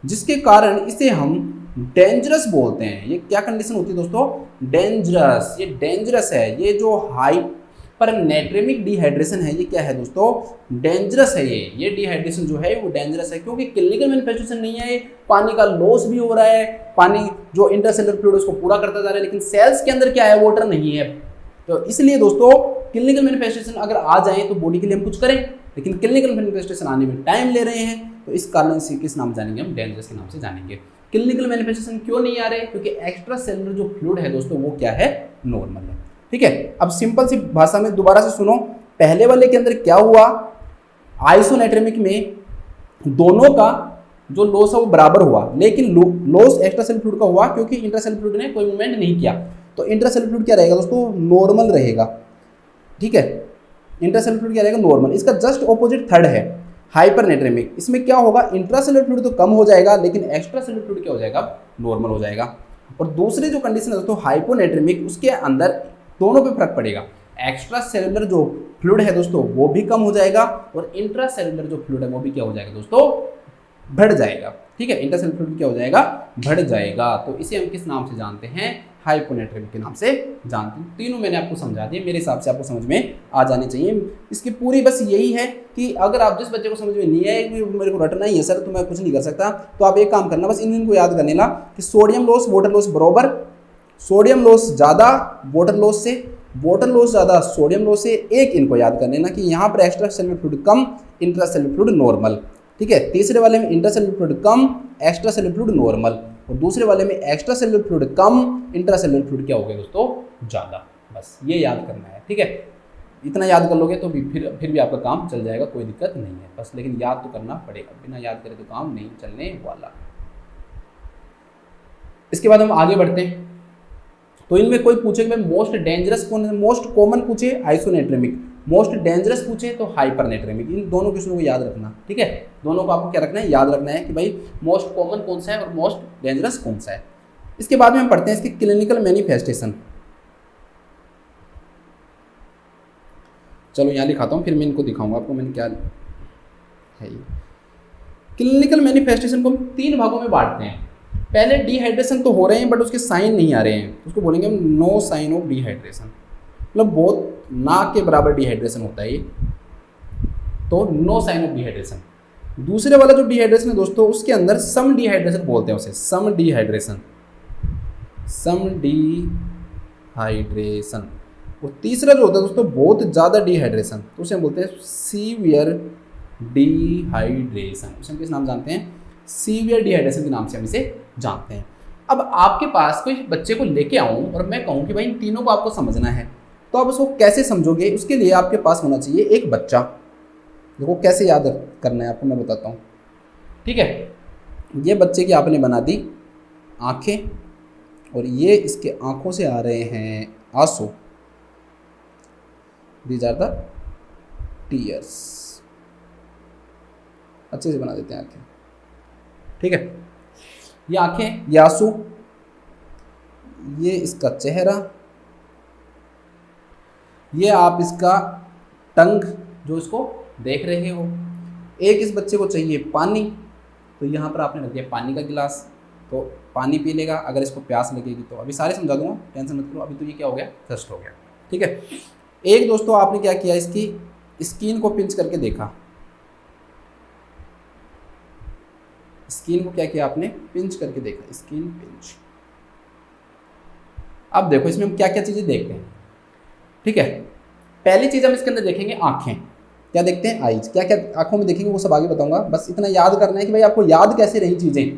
जिसके कारण इसे हम डेंजरस बोलते हैं। ये क्या कंडीशन होती है दोस्तों, डेंजरस। ये डेंजरस है। ये जो हाइपर नेट्रेमिक डिहाइड्रेशन है ये क्या है दोस्तों, डेंजरस है। ये डिहाइड्रेशन जो है वो डेंजरस है क्योंकि क्लिनिकल मैनिफेस्टेशन नहीं है, पानी का लॉस भी हो रहा है, पानी जो इंट्रासेलुलर फ्लूइड उसको पूरा करता जा रहा है, लेकिन सेल्स के अंदर क्या है, वाटर नहीं है। तो इसलिए दोस्तों क्लिनिकल मैनिफेस्टेशन अगर आ जाए तो बॉडी के लिए हम कुछ करें, लेकिन क्लिनिकल मैनिफेस्टेशन आने में टाइम ले रहे हैं तो इस कारण से किस नाम जानेंगे हम, डेंजरस के नाम से जानेंगे। क्लिनिकल मैनिफेस्टेशन क्यों नहीं आ रहे, क्योंकि एक्स्ट्रा सेलुलर जो फ्लूइड है दोस्तों वो क्या है, नॉर्मल है। ठीक है, अब सिंपल सी भाषा में दोबारा से सुनो, पहले वाले के अंदर क्या हुआ, आइसोनेट्रेमिक में दोनों का जो लॉस है वो बराबर हुआ, लेकिन लॉस एक्स्ट्रा सेलुलर फ्लूइड का हुआ क्योंकि इंट्रासेलुलर फ्लूइड ने कोई मूवमेंट नहीं किया। तो इंट्रासेलुलर फ्लूइड क्या रहेगा दोस्तों, नॉर्मल रहेगा। ठीक है, इंट्रासेलुलर फ्लूइड क्या रहेगा, नॉर्मल। इसका जस्ट ऑपोजिट थर्ड है हाइपरनेट्रेमिक। इसमें क्या होगा, इंट्रासेलुलर फ्लूइड तो कम हो जाएगा लेकिन एक्स्ट्रा सेलुलर फ्लूइड क्या हो जाएगा, नॉर्मल हो जाएगा। और दूसरी जो कंडीशन है दोस्तों हाइपोनेट्रेमिक, उसके अंदर दोनों पे फर्क पड़ेगा। एक्स्ट्रा सेलुलर जो फ्लूइड है दोस्तों वो भी कम हो जाएगा और इंट्रा सेलुलर जो फ्लूइड है वो भी क्या हो जाएगा दोस्तों, बढ़ जाएगा। ठीक है, इंट्रा सेलुलर फ्लूइड क्या हो जाएगा, बढ़ जाएगा। तो इसे हम किस नाम से जानते हैं, हाइपोनेट्रेमिक के नाम से जानते हैं। तीनों मैंने आपको समझा दिए, मेरे हिसाब से आपको समझ में आ जानी चाहिए। इसकी पूरी बस यही है कि अगर आप जिस बच्चे को समझ में नहीं आए कि मेरे को रटना ही है सर तो मैं कुछ नहीं कर सकता, तो आप एक काम करना, बस इनको याद करने ला कि सोडियम लॉस वाटर लॉस बराबर, सोडियम लॉस ज़्यादा वाटर लॉस से, वाटर लॉस ज़्यादा सोडियम लॉस से। एक इनको याद कर लेना कि यहाँ पर एक्स्ट्रा सेलुलर फ्लूइड कम, इंट्रा सेलुलर फ्लूइड नॉर्मल। ठीक है, तीसरे वाले में इंट्रा सेलुलर फ्लूइड कम, एक्स्ट्रा सेलुलर फ्लूइड नॉर्मल, और दूसरे वाले में एक्स्ट्रा सेलुलर फ्लूइड कम, इंट्रा सेलुलर फ्लूइड क्या हो गया दोस्तों, ज़्यादा। बस ये याद करना है। ठीक है, इतना याद कर लोगे तो फिर भी आपका काम चल जाएगा, कोई दिक्कत नहीं है बस, लेकिन याद तो करना पड़ेगा, बिना याद करे तो काम नहीं चलने वाला। इसके बाद हम आगे बढ़ते हैं। तो इनमें कोई पूछे कि भाई मोस्ट डेंजरस कौन है, मोस्ट कॉमन पूछे आइसोनेट्रेमिक, मोस्ट डेंजरस पूछे तो हाइपरनेट्रेमिक। इन दोनों क्वेश्चनों को याद रखना। ठीक है, दोनों को आपको क्या रखना है, याद रखना है कि भाई मोस्ट कॉमन कौन सा है और मोस्ट डेंजरस कौन सा है। इसके बाद में हम पढ़ते हैं इसकी क्लिनिकल मैनिफेस्टेशन। चलो यहाँ लिखाता हूँ, फिर मैं इनको दिखाऊंगा आपको मैंने क्या है। क्लिनिकल मैनिफेस्टेशन को हम 3 भागों में बांटते हैं। पहले डिहाइड्रेशन तो हो रहे हैं बट उसके साइन नहीं आ रहे हैं, उसको बोलेंगे हम नो साइन ऑफ डिहाइड्रेशन, मतलब बहुत ना के बराबर डिहाइड्रेशन होता है ये, तो नो साइन ऑफ डिहाइड्रेशन। दूसरे वाला जो डिहाइड्रेशन है दोस्तों उसके अंदर सम डिहाइड्रेशन बोलते हैं उसे, सम डिहाइड्रेशन, सम डिहाइड्रेशन। और तीसरा जो होता है दोस्तों बहुत ज़्यादा डिहाइड्रेशन, तो उसे हम बोलते हैं सीवियर डिहाइड्रेशन। उसे हम किस नाम जानते हैं, सीवियर डिहाइड्रेशन के नाम से हम इसे जानते हैं। अब आपके पास कोई बच्चे को लेके आऊँ और मैं कहूँ कि भाई इन तीनों को आपको समझना है, तो आप उसको कैसे समझोगे, उसके लिए आपके पास होना चाहिए एक बच्चा। देखो कैसे याद करना है आपको मैं बताता हूँ। ठीक है, ये बच्चे की आपने बना दी आँखें और ये इसके आँखों से आ रहे हैं आंसू, दीज आर द टीयर्स। अच्छे से बना देते हैं आँखें। ठीक है, ये आंखें, ये आंसू, ये इसका चेहरा, ये आप इसका टंग जो इसको देख रहे हो। एक इस बच्चे को चाहिए पानी, तो यहाँ पर आपने रख दिया पानी का गिलास, तो पानी पी लेगा। अगर इसको प्यास लगेगी तो अभी सारे समझा दूंगा, टेंशन मत करो। अभी तो ये क्या हो गया, थर्स्ट हो गया। ठीक है, एक दोस्तों आपने क्या किया, इसकी स्किन को पिंच करके देखा। स्किन को क्या किया आपने, पिंच करके देखा, स्किन पिंच। अब देखो इसमें हम क्या क्या चीजें देखते हैं। ठीक है, पहली चीज हम इसके अंदर देखेंगे आंखें। क्या देखते हैं, आईज। क्या क्या आंखों में देखेंगे वो सब आगे बताऊंगा, बस इतना याद करना है कि भाई आपको याद कैसे रही चीजें,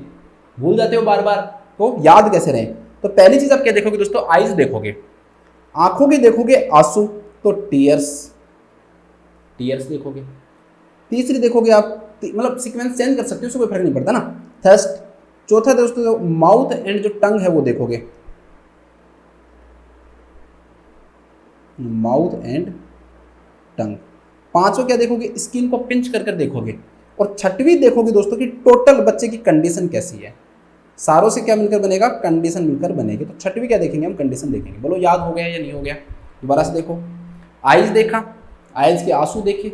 भूल जाते हो बार बार, तो याद कैसे रहे। तो पहली चीज आप क्या देखोगे दोस्तों, आईज देखोगे, आंखों की देखोगे आंसू, तो टीयर्स, टीयर्स देखोगे। तीसरी देखोगे आप, मतलब सीक्वेंस चेंज कर सकते हो, उससे कोई फर्क नहीं पड़ता ना, थर्स्ट। चौथा दोस्तों माउथ एंड जो टंग है वो देखोगे, माउथ एंड टंग। पांचों क्या देखोगे, स्किन को पिंच कर कर देखोगे। और छठवीं देखोगे दोस्तों कि टोटल बच्चे की कंडीशन कैसी है। सारों से क्या मिलकर बनेगा, कंडीशन मिलकर बनेगी। तो छठवीं क्या देखेंगे हम, कंडीशन देखेंगे। बोलो याद हो गया या नहीं हो गया, दोबारा से देखो। आइज देखा, आइज के आंसू देखे,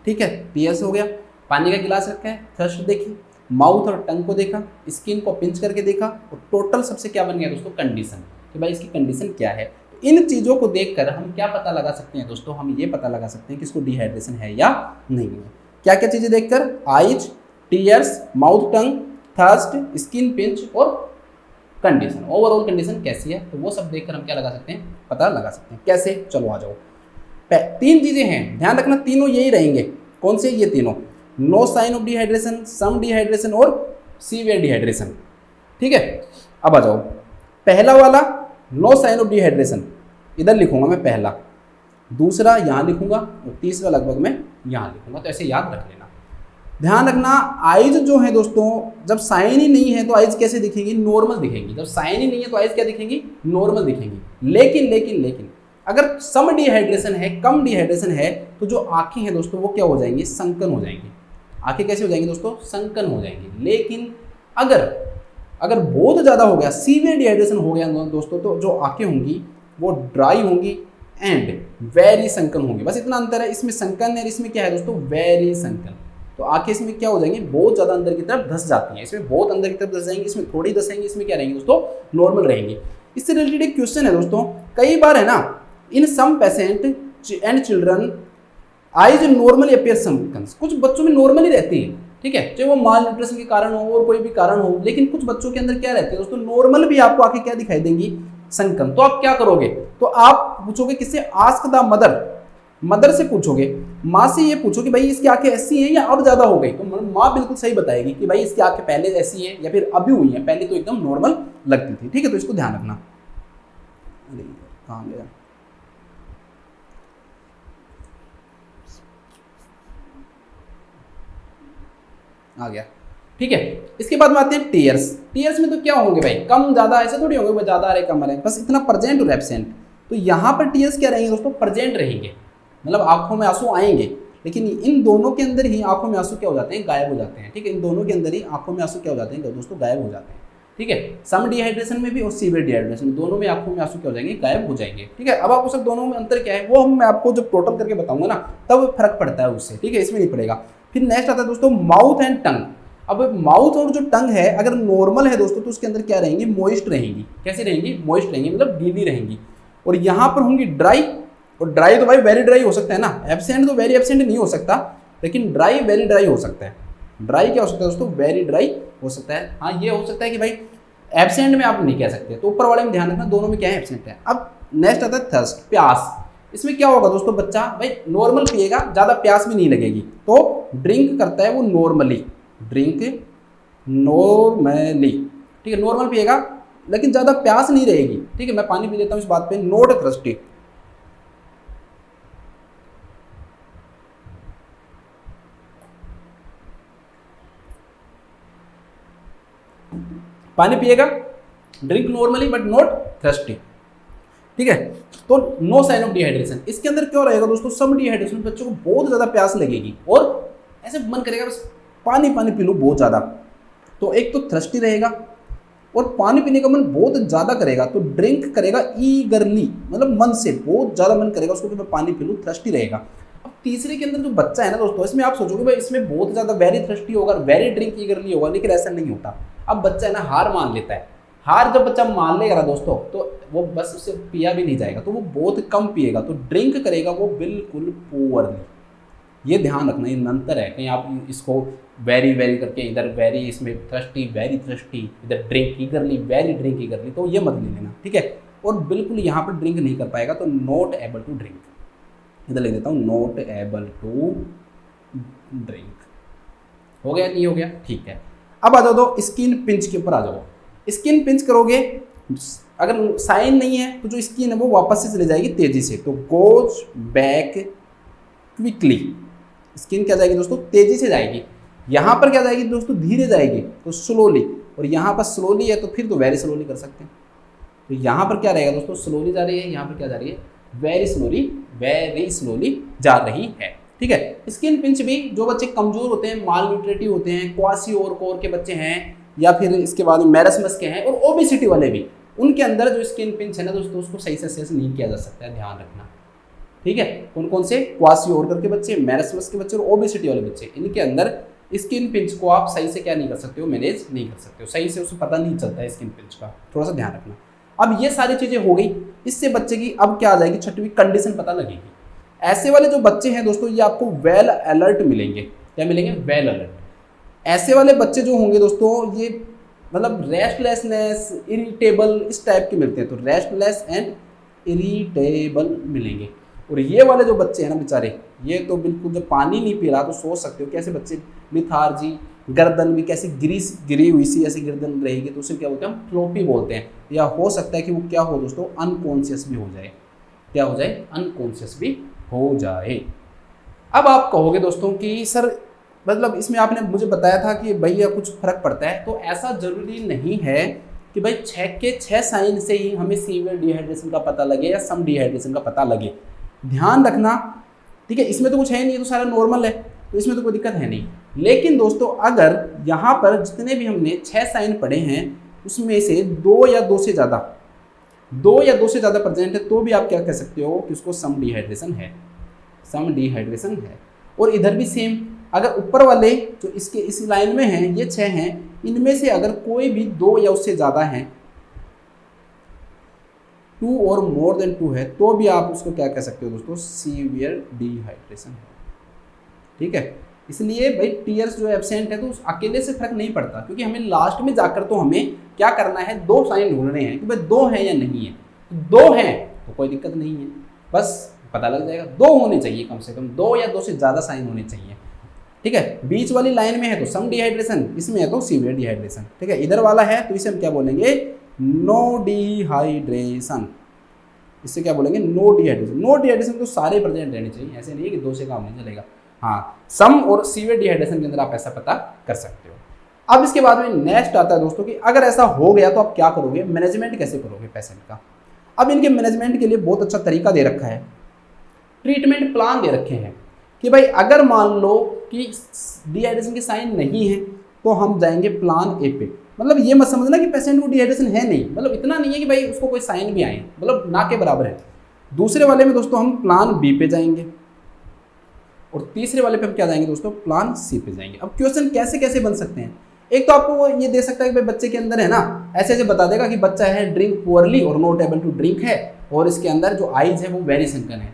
ठीक है, टीयर्स हो गया, पानी का गिलास रखा है, थर्स्ट देखी, माउथ और टंग को देखा, स्किन को पिंच करके देखा, और टोटल सबसे क्या बन गया दोस्तों, कंडीशन, कि भाई इसकी कंडीशन क्या है। इन चीज़ों को देखकर हम क्या पता लगा सकते हैं दोस्तों, हम ये पता लगा सकते हैं कि इसको डिहाइड्रेशन है या नहीं है। क्या क्या चीज़ें देखकर, eyes, tears, mouth tongue, thirst, skin pinch और कंडीशन, ओवरऑल कंडीशन कैसी है, तो वो सब देखकर हम क्या लगा सकते हैं, पता लगा सकते हैं। कैसे, चलो आ जाओ। तीन चीज़ें हैं, ध्यान रखना, तीनों यही रहेंगे। कौन से, ये तीनों, no sign of dehydration, some dehydration और सीवियर डिहाइड्रेशन। ठीक है, अब आ जाओ। पहला वाला नो साइन ऑफ डिहाइड्रेशन, इधर लिखूंगा मैं पहला, दूसरा यहाँ लिखूंगा और तीसरा लगभग मैं यहाँ लिखूंगा, तो ऐसे याद रख लेना। ध्यान रखना, आइज जो है दोस्तों, जब साइन ही नहीं है तो आइज कैसे दिखेंगी, नॉर्मल दिखेंगी। जब साइन ही नहीं है तो आइज क्या दिखेंगी, नॉर्मल दिखेंगी। लेकिन लेकिन लेकिन अगर सम डिहाइड्रेशन है, कम डिहाइड्रेशन है, तो जो आंखें हैं दोस्तों वो क्या हो जाएंगी, संकन हो जाएंगी। आंखें कैसे हो जाएंगी दोस्तों, संकन हो जाएंगी। लेकिन अगर बहुत ज़्यादा हो गया, सीवियर डिहाइड्रेशन हो गया दोस्तों, तो जो आंखें होंगी वो ड्राई होंगी एंड वेरी संकन होंगी। बस इतना अंतर है, इसमें संकन है, इसमें क्या है दोस्तों, वेरी संकन। तो आंखें इसमें क्या हो जाएंगी, बहुत ज़्यादा अंदर की तरफ धस जाती हैं, इसमें बहुत अंदर की तरफ धस जाएंगी, इसमें थोड़ी धसेंगी, इसमें क्या रहेंगी दोस्तों, नॉर्मल रहेंगी। इससे रिलेटेड एक क्वेश्चन है दोस्तों, कई बार है ना, in some patient and children eyes normally appear sunken, कुछ बच्चों में नॉर्मली रहती है, ठीक है, चाहे वो माल न्यूट्रिशन के कारण हो और कोई भी कारण हो, लेकिन कुछ बच्चों के अंदर क्या रहती है दोस्तों, नॉर्मल भी आपको आंखें क्या दिखाई देंगी, संकन। तो आप क्या करोगे, तो आप पूछोगे किससे, आस्क द मदर, मदर से पूछोगे, माँ से ये पूछो कि भाई इसकी आंखें ऐसी हैं या अब ज्यादा हो गई, तो माँ बिल्कुल सही बताएगी कि भाई इसकी आंखें पहले ऐसी हैं या फिर अभी हुई हैं, पहले तो एकदम नॉर्मल लगती थी। ठीक है, तो इसको ध्यान रखना। कहाँ गया, आ गया। ठीक है, इसके बाद में आते हैं टीयर्स। टीयर्स में तो क्या होंगे भाई, कम ज्यादा ऐसे थोड़ी होंगे, वो ज्यादा आ रहे कम आ रहे, बस इतना प्रेजेंट और एब्सेंट। तो यहाँ पर टीयर्स क्या रहेंगे दोस्तों, प्रेजेंट रहेंगे, मतलब आंखों में आंसू आएंगे, लेकिन इन दोनों के अंदर ही आंखों में आंसू क्या हो जाते हैं, गायब हो जाते हैं। ठीक है, इन दोनों के अंदर ही आंखों में आंसू क्या हो जाते हैं दोस्तों, गायब हो जाते हैं। ठीक है, सम डिहाइड्रेशन में भी और सीवियर डिहाइड्रेशन में, दोनों में आंखों में आंसू क्या हो जाएंगे, गायब हो जाएंगे। ठीक है, अब आपको सब दोनों में अंतर क्या है वो मैं आपको जब टोटल करके बताऊंगा ना, तब फर्क पड़ता है उससे। ठीक है, इसमें नहीं पड़ेगा। फिर नेक्स्ट आता है दोस्तों माउथ एंड टंग। अब माउथ और जो टंग है अगर नॉर्मल है दोस्तों, तो उसके अंदर क्या रहेंगी, मॉइस्ट रहेंगी। कैसे रहेंगी, मॉइस्ट रहेंगी, मतलब गीली रहेंगी। और यहाँ पर होंगी ड्राई, और ड्राई तो भाई वेरी ड्राई हो सकता है ना, एब्सेंट तो वेरी एब्सेंट नहीं हो सकता, लेकिन ड्राई वेरी ड्राई हो सकता है। ड्राई क्या हो सकता है दोस्तों, वेरी ड्राई हो सकता है। हाँ, ये हो सकता है कि भाई एब्सेंट में आप नहीं कह सकते, तो ऊपर वाले में ध्यान रखना, दोनों में क्या है, एब्सेंट है। अब नेक्स्ट आता है थर्स्ट, प्यास। इसमें क्या होगा दोस्तों, बच्चा भाई नॉर्मल पिएगा, ज़्यादा प्यास भी नहीं लगेगी, तो ड्रिंक करता है वो नॉर्मली, ड्रिंक नॉर्मली। ठीक है, नॉर्मल पिएगा लेकिन ज़्यादा प्यास नहीं रहेगी। ठीक है, मैं पानी पी लेता हूँ इस बात पे, नॉट थर्स्टी। पानी पिएगा, drink normally but not thirsty. ठीक है, तो नो साइन ऑफ डिहाइड्रेशन। इसके अंदर क्या रहेगा दोस्तों, सम डिहाइड्रेशन, बच्चों को बहुत ज़्यादा प्यास लगेगी और ऐसे मन करेगा बस पानी पानी पी लो बहुत ज़्यादा, तो एक तो थर्स्टी रहेगा और पानी पीने का मन बहुत ज़्यादा करेगा, तो ड्रिंक करेगा ईगरली, मतलब मन से बहुत ज़्यादा मन करेगा उसको कि मैं पानी पी लूँ, थर्स्टी रहेगा। अब तीसरे के अंदर जो बच्चा है ना दोस्तों, इसमें आप सोचोगे भाई इसमें बहुत ज़्यादा वेरी थ्रस्टी होगा, वेरी ड्रिंक ईगरली होगा, लेकिन ऐसा नहीं होता। अब बच्चा है ना हार मान लेता है। हार जब बच्चा मान लेगा ना दोस्तों, तो वो बस उससे पिया भी नहीं जाएगा, तो वो बहुत कम पिएगा, तो ड्रिंक करेगा वो बिल्कुल पुअरली। ये ध्यान रखना, ये अंतर है। कहीं आप इसको वेरी वेरी करके इधर वेरी, इसमें थ्रस्टी वेरी थ्रस्टी, इधर ड्रिंक ईगरली वेरी ड्रिंक ईगरली, तो ये मत ले लेना, ठीक है। और बिल्कुल यहाँ पर ड्रिंक नहीं कर पाएगा तो नॉट एबल टू ड्रिंक, इधर लिख देता हूँ नॉट एबल टू ड्रिंक। हो गया, नहीं हो गया, ठीक है। अब आ जाओ दो स्किन पिंच के ऊपर आ जाओ। स्किन पिंच करोगे, अगर साइन नहीं है तो जो स्किन है वो वापस से चली जाएगी तेजी से, तो गोज बैक क्विकली। स्किन क्या जाएगी दोस्तों, तेजी से जाएगी। यहाँ पर क्या जाएगी दोस्तों, धीरे जाएगी, तो स्लोली। और यहाँ पर स्लोली है तो फिर तो वेरी स्लोली कर सकते हैं। तो यहाँ पर क्या रहेगा दोस्तों, स्लोली जा रही है, यहाँ पर क्या जा रही है, वेरी स्लोली जा रही है, ठीक है। स्किन पिंच भी जो बच्चे कमजोर होते हैं, माल न्यूट्रिटिव होते हैं, क्वासी और कोर के बच्चे हैं, या फिर इसके बाद मैरस्मस के हैं, और ओबेसिटी वाले भी, उनके अंदर जो स्किन पिंच है ना दोस्तों, उसको सही से असेस नहीं किया जा सकता है, ध्यान रखना, ठीक है। कौन कौन से, क्वासी और के बच्चे, मैरस्मस के बच्चे और ओबेसिटी वाले बच्चे, इनके अंदर स्किन पिंच को आप सही से क्या नहीं कर सकते हो, मैनेज नहीं कर सकते हो, सही से उसे पता नहीं चलता है स्किन पिंच का, थोड़ा सा ध्यान रखना। अब ये सारी चीजें हो गई, इससे बच्चे की अब क्या आ जाएगी, छठवीं कंडीशन पता लगेगी। ऐसे वाले जो बच्चे हैं दोस्तों, ये आपको वेल अलर्ट मिलेंगे। क्या मिलेंगे, वेल अलर्ट। ऐसे वाले बच्चे जो होंगे दोस्तों, ये मतलब रेस्टलेसनेस, इरिटेबल, इस टाइप के मिलते हैं, तो रेस्टलेस एंड इरिटेबल मिलेंगे। और ये वाले जो बच्चे हैं ना बेचारे, ये तो बिल्कुल जब पानी नहीं पी रहा तो सोच सकते हो कैसे बच्चे, लिथार्जी, गर्दन भी कैसी गिरी हुई सी ऐसी गर्दन रहेगी, तो उसे क्या बोलते हैं, हम फ्लोपी बोलते हैं। या हो सकता है कि वो क्या हो दोस्तों, अनकॉन्शियस भी हो जाए। क्या हो जाए, अनकॉन्शियस भी हो जाए। अब आप कहोगे दोस्तों कि सर मतलब इसमें आपने मुझे बताया था कि भैया कुछ फर्क पड़ता है, तो ऐसा जरूरी नहीं है कि भाई 6 के 6 साइन से ही हमें सीवियर डिहाइड्रेशन का पता लगे या सम डिहाइड्रेशन का पता लगे। ध्यान रखना, ठीक है। इसमें तो कुछ है नहीं, तो सारा नॉर्मल है, तो इसमें तो कोई दिक्कत है नहीं। लेकिन दोस्तों अगर यहाँ पर जितने भी हमने 6 साइन पढ़े हैं, उसमें से 2 या 2 से ज़्यादा प्रेजेंट है, तो भी आप क्या कह सकते हो कि उसको सम डिहाइड्रेशन है, सम डिहाइड्रेशन है। और इधर भी सेम, अगर ऊपर वाले जो इसके इस लाइन में हैं, ये 6 हैं, इनमें से अगर कोई भी 2 या उससे ज़्यादा हैं, 2 और मोर देन 2 है, तो भी आप उसको क्या कह सकते हो दोस्तों, सीवियर डिहाइड्रेशन है, ठीक है। इसलिए भाई टीयर्स जो एब्सेंट है तो उस अकेले से फर्क नहीं पड़ता, क्योंकि हमें लास्ट में जाकर तो हमें क्या करना है, 2 साइन ढूंढने हैं कि भाई 2 है या नहीं है। तो 2 हैं तो कोई दिक्कत नहीं है, बस पता लग जाएगा। 2 होने चाहिए, कम से कम 2 या 2 से ज़्यादा साइन होने चाहिए, ठीक है। बीच वाली लाइन में है तो सम डिहाइड्रेशन, इसमें है तो सीवियर डिहाइड्रेशन, ठीक है। इधर वाला है तो इसे हम क्या बोलेंगे, नो डिहाइड्रेशन। इससे क्या बोलेंगे, नो डिहाइड्रेशन। नो डिहाइड्रेशन तो सारे प्रेजेंट रहने चाहिए, ऐसे नहीं है कि 2 से काम नहीं चलेगा। हाँ, सम और सीवियर डिहाइड्रेशन के अंदर आप ऐसा पता कर सकते हो। अब इसके बाद में नेक्स्ट आता है दोस्तों कि अगर ऐसा हो गया तो आप क्या करोगे, मैनेजमेंट कैसे करोगे पेशेंट का। अब इनके मैनेजमेंट के लिए बहुत अच्छा तरीका दे रखा है, ट्रीटमेंट प्लान दे रखे हैं कि भाई अगर मान लो कि डिहाइड्रेशन के साइन नहीं है तो हम जाएंगे प्लान ए पे। मतलब ये मत समझना कि पेशेंट को डिहाइड्रेशन है नहीं, मतलब इतना नहीं है कि भाई उसको कोई साइन भी आए, मतलब ना के बराबर है। दूसरे वाले में दोस्तों हम प्लान बी पे जाएंगे, और तीसरे वाले पे हम क्या जाएंगे दोस्तों, प्लान सी पे जाएंगे। अब क्वेश्चन कैसे कैसे बन सकते हैं, एक तो आपको वो ये दे सकता है कि भाई बच्चे के अंदर है ना, ऐसे ऐसे बता देगा कि बच्चा है ड्रिंक पुअरली और नॉट एबल टू ड्रिंक है, और इसके अंदर जो आइज है वो वेरी सनकन है,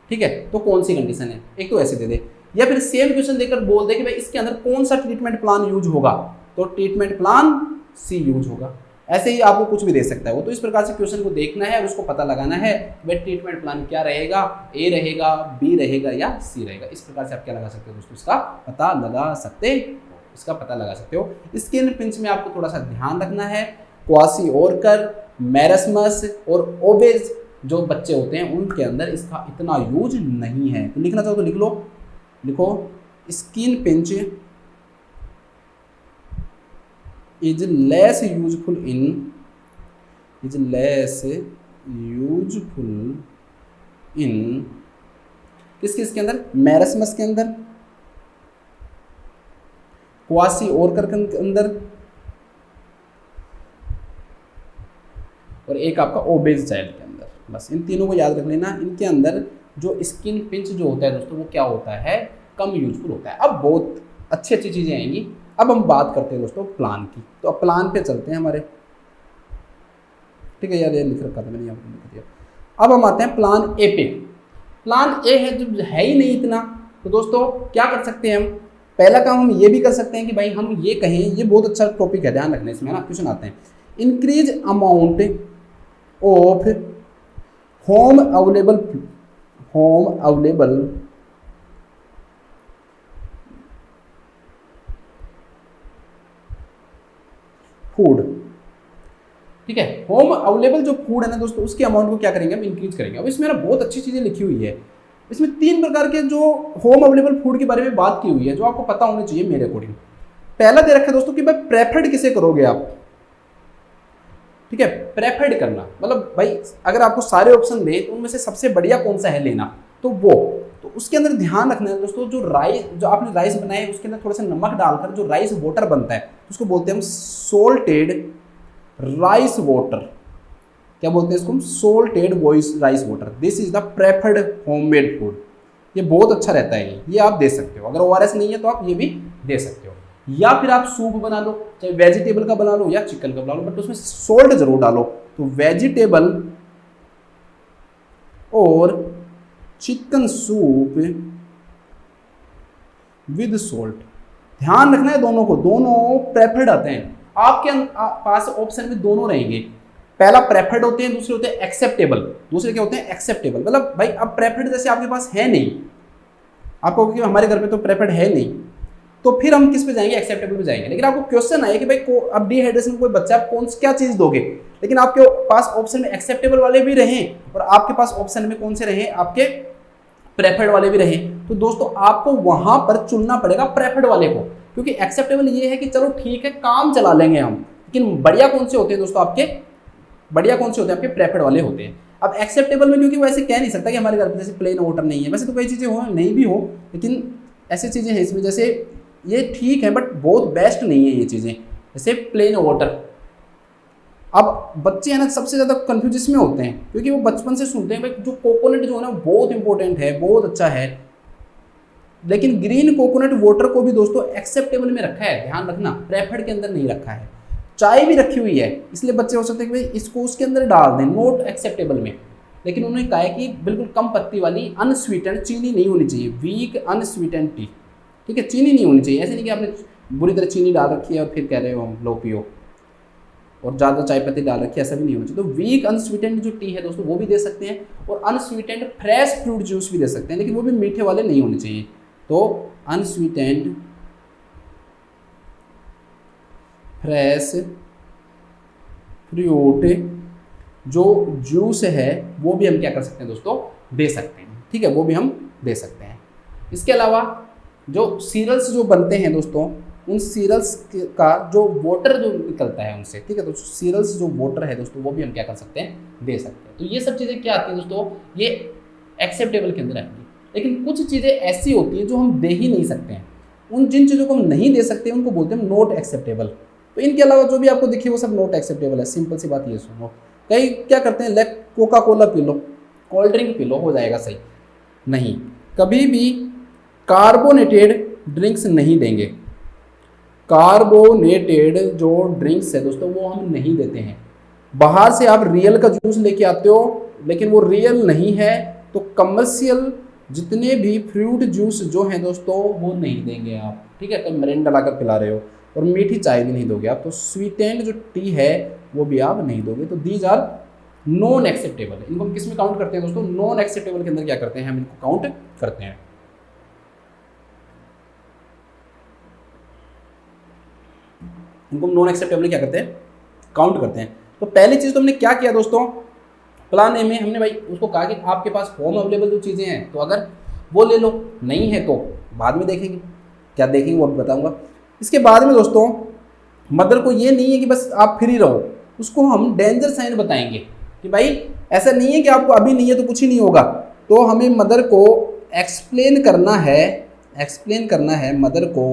ठीक है। तो कौन सी कंडीशन है, एक तो ऐसे दे दे, या फिर सेम क्वेश्चन देकर बोल दे कि भाई इसके अंदर कौन सा ट्रीटमेंट प्लान यूज होगा, तो ट्रीटमेंट प्लान सी यूज होगा। ऐसे ही आपको कुछ भी दे सकता है वो, तो इस प्रकार से क्वेश्चन को देखना है और उसको पता लगाना है भाई ट्रीटमेंट प्लान क्या रहेगा, ए रहेगा, बी रहेगा या सी रहेगा। इस प्रकार से आप क्या लगा सकते हो दोस्तों, इसका पता लगा सकते हो। स्किन पिंच में आपको थोड़ा सा ध्यान रखना है, क्वासी ओरकर, मैरस्मस और ओबेज जो बच्चे होते हैं उनके अंदर इसका इतना यूज नहीं है। तो लिखना चाहो तो लिख लो, लिखो skin pinch is less useful in किस के अंदर, मैरस्मस के अंदर, क्वासी ओरकर के अंदर, और एक आपका ओबेज चाइल्ड के अंदर। बस इन तीनों को याद रख लेना। इनके अंदर जो स्किन पिंच जो होता है दोस्तों वो क्या होता है, कम यूजफुल होता है। अब बहुत अच्छी अच्छी चीज़ें आएंगी। अब हम बात करते हैं दोस्तों प्लान की, तो अब प्लान पे चलते हैं हमारे, ठीक है यार, ये लिख रखा था मैंने यहाँ पर लिख दिया। अब हम आते हैं प्लान ए पे। प्लान ए है जो है ही नहीं इतना, तो दोस्तों क्या कर सकते हैं हम, पहला काम हम ये भी कर सकते हैं कि भाई हम ये कहें, ये बहुत अच्छा टॉपिक है, ध्यान रखना इसमें ना, क्वेश्चन आते हैं, increase amount of home available food, ठीक है, होम अवेलेबल जो फूड है ना दोस्तों, उसके अमाउंट को क्या करेंगे हम, इंक्रीज करेंगे। अब इसमें ना बहुत अच्छी चीजें लिखी हुई है, इसमें 3 प्रकार के जो होम अवेलेबल फूड के बारे में बात की हुई है, जो आपको पता होनी चाहिए मेरे अकॉर्डिंग। पहला दे रखा है दोस्तों कि भाई प्रेफर्ड किसे करोगे आप, ठीक है, प्रेफर्ड करना मतलब भाई अगर आपको सारे ऑप्शन दे तो उनमें से सबसे बढ़िया कौन सा है लेना, तो वो, तो उसके अंदर ध्यान रखना है दोस्तों, जो राइस, जो आपने राइस बनाए उसके अंदर थोड़ा सा नमक डालकर जो राइस वाटर बनता है उसको बोलते हैं हम सोल्टेड राइस वाटर। क्या बोलते हैं इसको, salted rice water. This is the preferred homemade food. ये बहुत अच्छा रहता है, ये आप दे सकते हो। अगर ORS नहीं है तो आप ये भी दे सकते हो, या फिर आप सूप बना लो, चाहे वेजिटेबल का बना लो या चिकन का बना लो, बट उसमें सोल्ट जरूर डालो। तो वेजिटेबल और चिकन सूप विद सोल्ट, ध्यान रखना है दोनों को, दोनों प्रेफर्ड आते हैं आपके पास, ऑप्शन में दोनों रहेंगे। पहला प्रेफर्ड होते हैं, दूसरे होते हैं एक्सेप्टेबल। दूसरे क्या होते हैं, एक्सेप्टेबल। मतलब भाई अब प्रेफर्ड जैसे आपके पास है नहीं, आपको क्योंकि हमारे घर में तो प्रेफर्ड है नहीं, तो फिर हम किस पे जाएंगे, एक्सेप्टेबल पे जाएंगे। लेकिन आपको क्वेश्चन आए कि भाई अब डिहाइड्रेशन कोई बच्चा कौन क्या चीज दोगे, लेकिन आपके पास ऑप्शन में एक्सेप्टेबल वाले भी रहें और आपके पास ऑप्शन में कौन से रहे, आपके प्रेफर्ड वाले भी रहे, तो दोस्तों आपको वहां पर चुनना पड़ेगा प्रेफर्ड वाले को, क्योंकि एक्सेप्टेबल ये है कि चलो ठीक है काम चला लेंगे हम, लेकिन बढ़िया कौन से होते हैं दोस्तों आपके, बढ़िया कौन से होते हैं आपके प्रेफर्ड वाले होते हैं। अब एक्सेप्टेबल में क्योंकि वो ऐसे कह नहीं सकता कि हमारे घर पे जैसे प्लेन वाटर नहीं है, वैसे तो कई चीज़ें हो नहीं भी हो, लेकिन ऐसी चीज़ें हैं इसमें, जैसे ये ठीक है बट बहुत बेस्ट नहीं है ये चीज़ें, जैसे प्लेन वाटर। अब बच्चे हैं ना सबसे ज़्यादा कन्फ्यूज इसमें होते हैं, क्योंकि वो बचपन से सुनते हैं भाई जो कोकोनट जो है ना बहुत इंपॉर्टेंट है, बहुत अच्छा है, लेकिन ग्रीन कोकोनट वाटर को भी दोस्तों एक्सेप्टेबल में रखा है, ध्यान रखना, प्रेफर्ड के अंदर नहीं रखा है। चाय भी रखी हुई है, इसलिए बच्चे हो सकते हैं कि भाई इसको उसके अंदर डाल दें, नोट एक्सेप्टेबल में, लेकिन उन्होंने कहा है कि बिल्कुल कम पत्ती वाली अनस्वीटेंड, चीनी नहीं होनी चाहिए, वीक अनस्वीटेंड टी, ठीक है, चीनी नहीं होनी चाहिए। ऐसे नहीं कि आपने बुरी तरह चीनी डाल रखी है और फिर कह रहे हो लो पियो, और ज़्यादा चाय पत्ती डाल रखी है, ऐसा भी नहीं होना चाहिए। तो वीक अनस्वीटेंड जो टी है दोस्तों वो भी दे सकते हैं, और अनस्वीटेंड फ्रेश फ्रूट जूस भी दे सकते हैं, लेकिन वो भी मीठे वाले नहीं होने चाहिए। तो अनस्वीटेंड फ्रेश फ्रूट जो जूस है वो भी हम क्या कर सकते हैं दोस्तों, दे सकते हैं, ठीक है, वो भी हम दे सकते हैं। इसके अलावा जो सीरियल्स जो बनते हैं दोस्तों, उन सीरियल्स का जो वाटर जो निकलता है उनसे, ठीक है, तो सीरियल्स जो वाटर है दोस्तों वो भी हम क्या कर सकते हैं, दे सकते हैं। तो ये सब चीज़ें क्या आती हैं दोस्तों, ये एक्सेप्टेबल के अंदर आएंगी। लेकिन कुछ चीज़ें ऐसी होती हैं जो हम दे ही नहीं सकते हैं, उन जिन चीज़ों को हम नहीं दे सकते उनको बोलते हैं नॉट एक्सेप्टेबल। तो इनके अलावा जो भी आपको दिखे वो सब नॉट एक्सेप्टेबल है, सिंपल सी बात ये सुनो। कई क्या करते हैं, lake Coca Cola P low, cold drink P low, हो जाएगा सही, नहीं, कभी भी कार्बोनेटेड ड्रिंक्स नहीं देंगे। कार्बोनेटेड जो ड्रिंक्स है दोस्तों वो हम नहीं देते हैं। बाहर से आप रियल का जूस लेके आते हो लेकिन वो रियल नहीं है, तो कमर्शियल जितने भी फ्रूट जूस जो हैं दोस्तों वो नहीं देंगे आप, ठीक है, तो मिरिंडा लाकर पिला रहे हो, और मीठी चाय भी नहीं दोगे आप, तो स्वीटेंड जो टी है वो भी आप नहीं दोगे। तो दीज आर नॉन एक्सेप्टेबल। इनको हम किस में काउंट करते हैं दोस्तों, नॉन एक्सेप्टेबल के अंदर क्या करते हैं, हम इनको काउंट करते हैं। इनको नॉन एक्सेप्टेबल क्या करते हैं, काउंट करते हैं। तो पहली चीज़ तो हमने क्या किया दोस्तों, प्लान ए में हमने भाई उसको कहा कि आपके पास होम अवेलेबल जो चीज़ें हैं तो अगर वो ले लो, नहीं है तो बाद में देखेंगे, क्या देखेंगे वो बताऊंगा। इसके बाद में दोस्तों मदर को ये नहीं है कि बस आप फ्री रहो, उसको हम डेंजर साइन बताएंगे कि भाई ऐसा नहीं है कि आपको अभी नहीं है तो कुछ ही नहीं होगा। तो हमें मदर को एक्सप्लेन करना है मदर को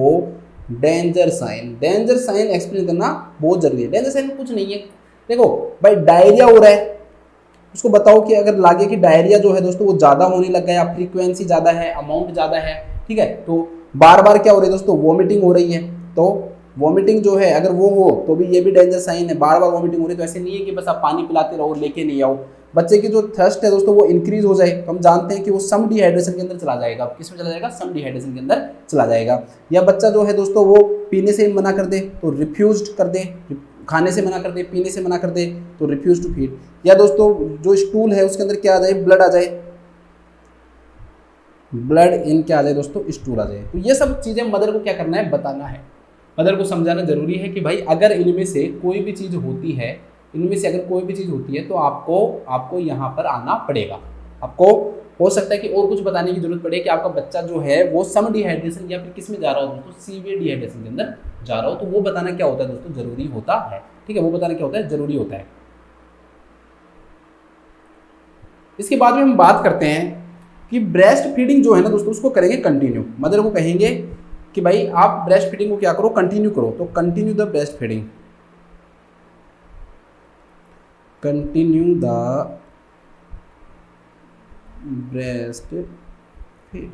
डेंजर साइन एक्सप्लेन करना बहुत जरूरी है। डेंजर साइन कुछ नहीं है, देखो भाई डायरिया हो रहा है, उसको बताओ कि अगर लागे कि डायरिया जो है दोस्तों वो ज़्यादा होने लग गया, फ्रीक्वेंसी ज़्यादा है, अमाउंट ज़्यादा है, ठीक है, तो बार बार क्या हो रही है दोस्तों, वॉमिटिंग हो रही है, तो वॉमिटिंग जो है अगर वो हो तो भी ये भी डेंजर साइन है, बार बार वॉमिटिंग हो रही है। तो ऐसे नहीं है कि बस आप पानी पिलाते रहो, लेके नहीं आओ। बच्चे की जो थर्स्ट है दोस्तों वो इंक्रीज हो जाए तो हम जानते हैं कि वो सम डिहाइड्रेशन के अंदर चला जाएगा। किस में चला जाएगा, सम डिहाइड्रेशन के अंदर चला जाएगा। या बच्चा जो है दोस्तों वो पीने से मना कर दे तो रिफ्यूज कर दे, खाने से मना कर दे, पीने से मना कर दे तो रिफ्यूज टू फीड। या दोस्तों जो स्टूल है उसके अंदर क्या आ जाए, ब्लड आ जाए, ब्लड इन क्या आ जाए दोस्तों, स्टूल आ जाए। तो ये सब चीज़ें मदर को क्या करना है, बताना है, मदर को समझाना जरूरी है कि भाई अगर इनमें से कोई भी चीज़ होती है, इनमें से अगर कोई भी चीज़ होती है तो आपको यहाँ पर आना पड़ेगा। आपको हो सकता है कि और कुछ बताने की जरूरत पड़े कि आपका बच्चा जो है वो सम डिहाइड्रेशन या फिर किस में जा रहा हो दोस्तों, सीवियर डिहाइड्रेशन के अंदर जा रहा हो, तो वो बताना क्या होता है दोस्तों, जरूरी होता है। ठीक है, वो बताना क्या होता है, जरूरी होता है। इसके बाद में हम बात करते हैं कि ब्रेस्ट फीडिंग जो है ना दोस्तों उसको करेंगे कंटिन्यू। मदर को कहेंगे कि भाई आप ब्रेस्ट फीडिंग को क्या करो, कंटिन्यू करो। तो continue the breast feeding, continue the breast feeding,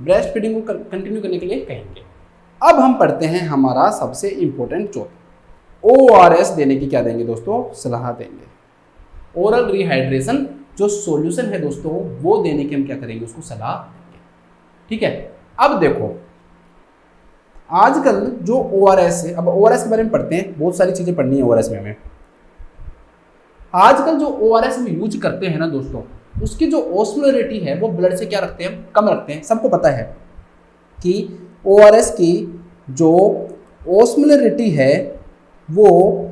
breast feeding को कंटिन्यू करने के लिए कहेंगे। अब हम पढ़ते हैं हमारा सबसे इंपॉर्टेंट चौथा, ORS देने की क्या देंगे दोस्तों, सलाह देंगे। ओरल रिहाइड्रेशन जो सॉल्यूशन है दोस्तों वो देने की हम क्या करेंगे, उसको सलाह देंगे। ठीक है, अब देखो आजकल जो ORS है, अब ORS के बारे में पढ़ते हैं, बहुत सारी चीजें पढ़नी है ORS में हमें। आजकल जो ORS हम यूज करते हैं ना दोस्तों, उसकी जो ऑस्मोलरिटी है वो ब्लड से क्या रखते हैं, कम रखते हैं। सबको पता है कि ORS की जो ऑस्मोलरिटी है वो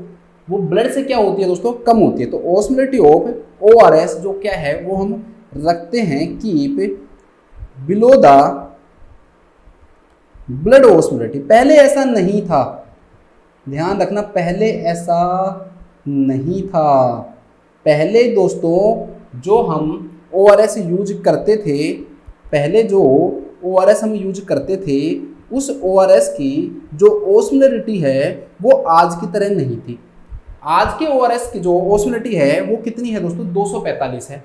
ब्लड से क्या होती है दोस्तों, कम होती है। तो ऑस्मोलरिटी ऑफ ORS जो क्या है वो हम रखते हैं keep below the blood osmolarity. पहले ऐसा नहीं था, ध्यान रखना, पहले ऐसा नहीं था। पहले दोस्तों जो हम ORS यूज करते थे, पहले जो ORS हम यूज करते थे उस ORS की जो ऑस्मोलरिटी है वो आज की तरह नहीं थी। आज के ORS की जो ऑस्मोलरिटी है वो कितनी है दोस्तों, 245 है,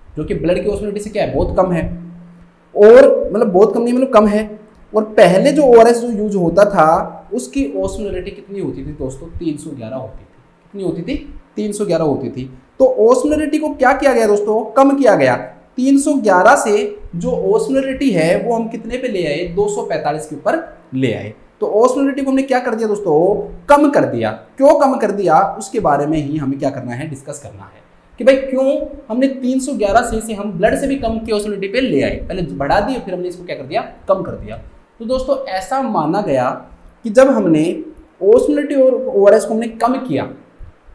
जो कि ब्लड की ऑस्मोलरिटी से क्या है, बहुत कम है। और मतलब बहुत कम नहीं, मतलब कम है। और पहले जो ORS जो यूज होता था उसकी ऑस्मोलरिटी कितनी होती थी दोस्तों, 311 होती थी। कितनी होती थी, 311 होती थी। तो ऑस्मोलरिटी को क्या किया गया दोस्तों, कम किया गया। 311 से जो ऑस्मोलरिटी है वो हम कितने पे ले आए, 245 के ऊपर ले आए। तो ऑस्मोलरिटी को हमने क्या कर दिया दोस्तों, कम कर दिया। क्यों कम कर दिया, उसके बारे में ही हमें क्या करना है, डिस्कस करना है कि भाई क्यों हमने 311 से हम ब्लड से भी कम की ऑस्मोलरिटी पे ले आए। पहले बढ़ा दी फिर हमने इसको क्या कर दिया, कम कर दिया। तो दोस्तों ऐसा माना गया कि जब हमने ऑस्मोलरिटी और ORS को हमने कम किया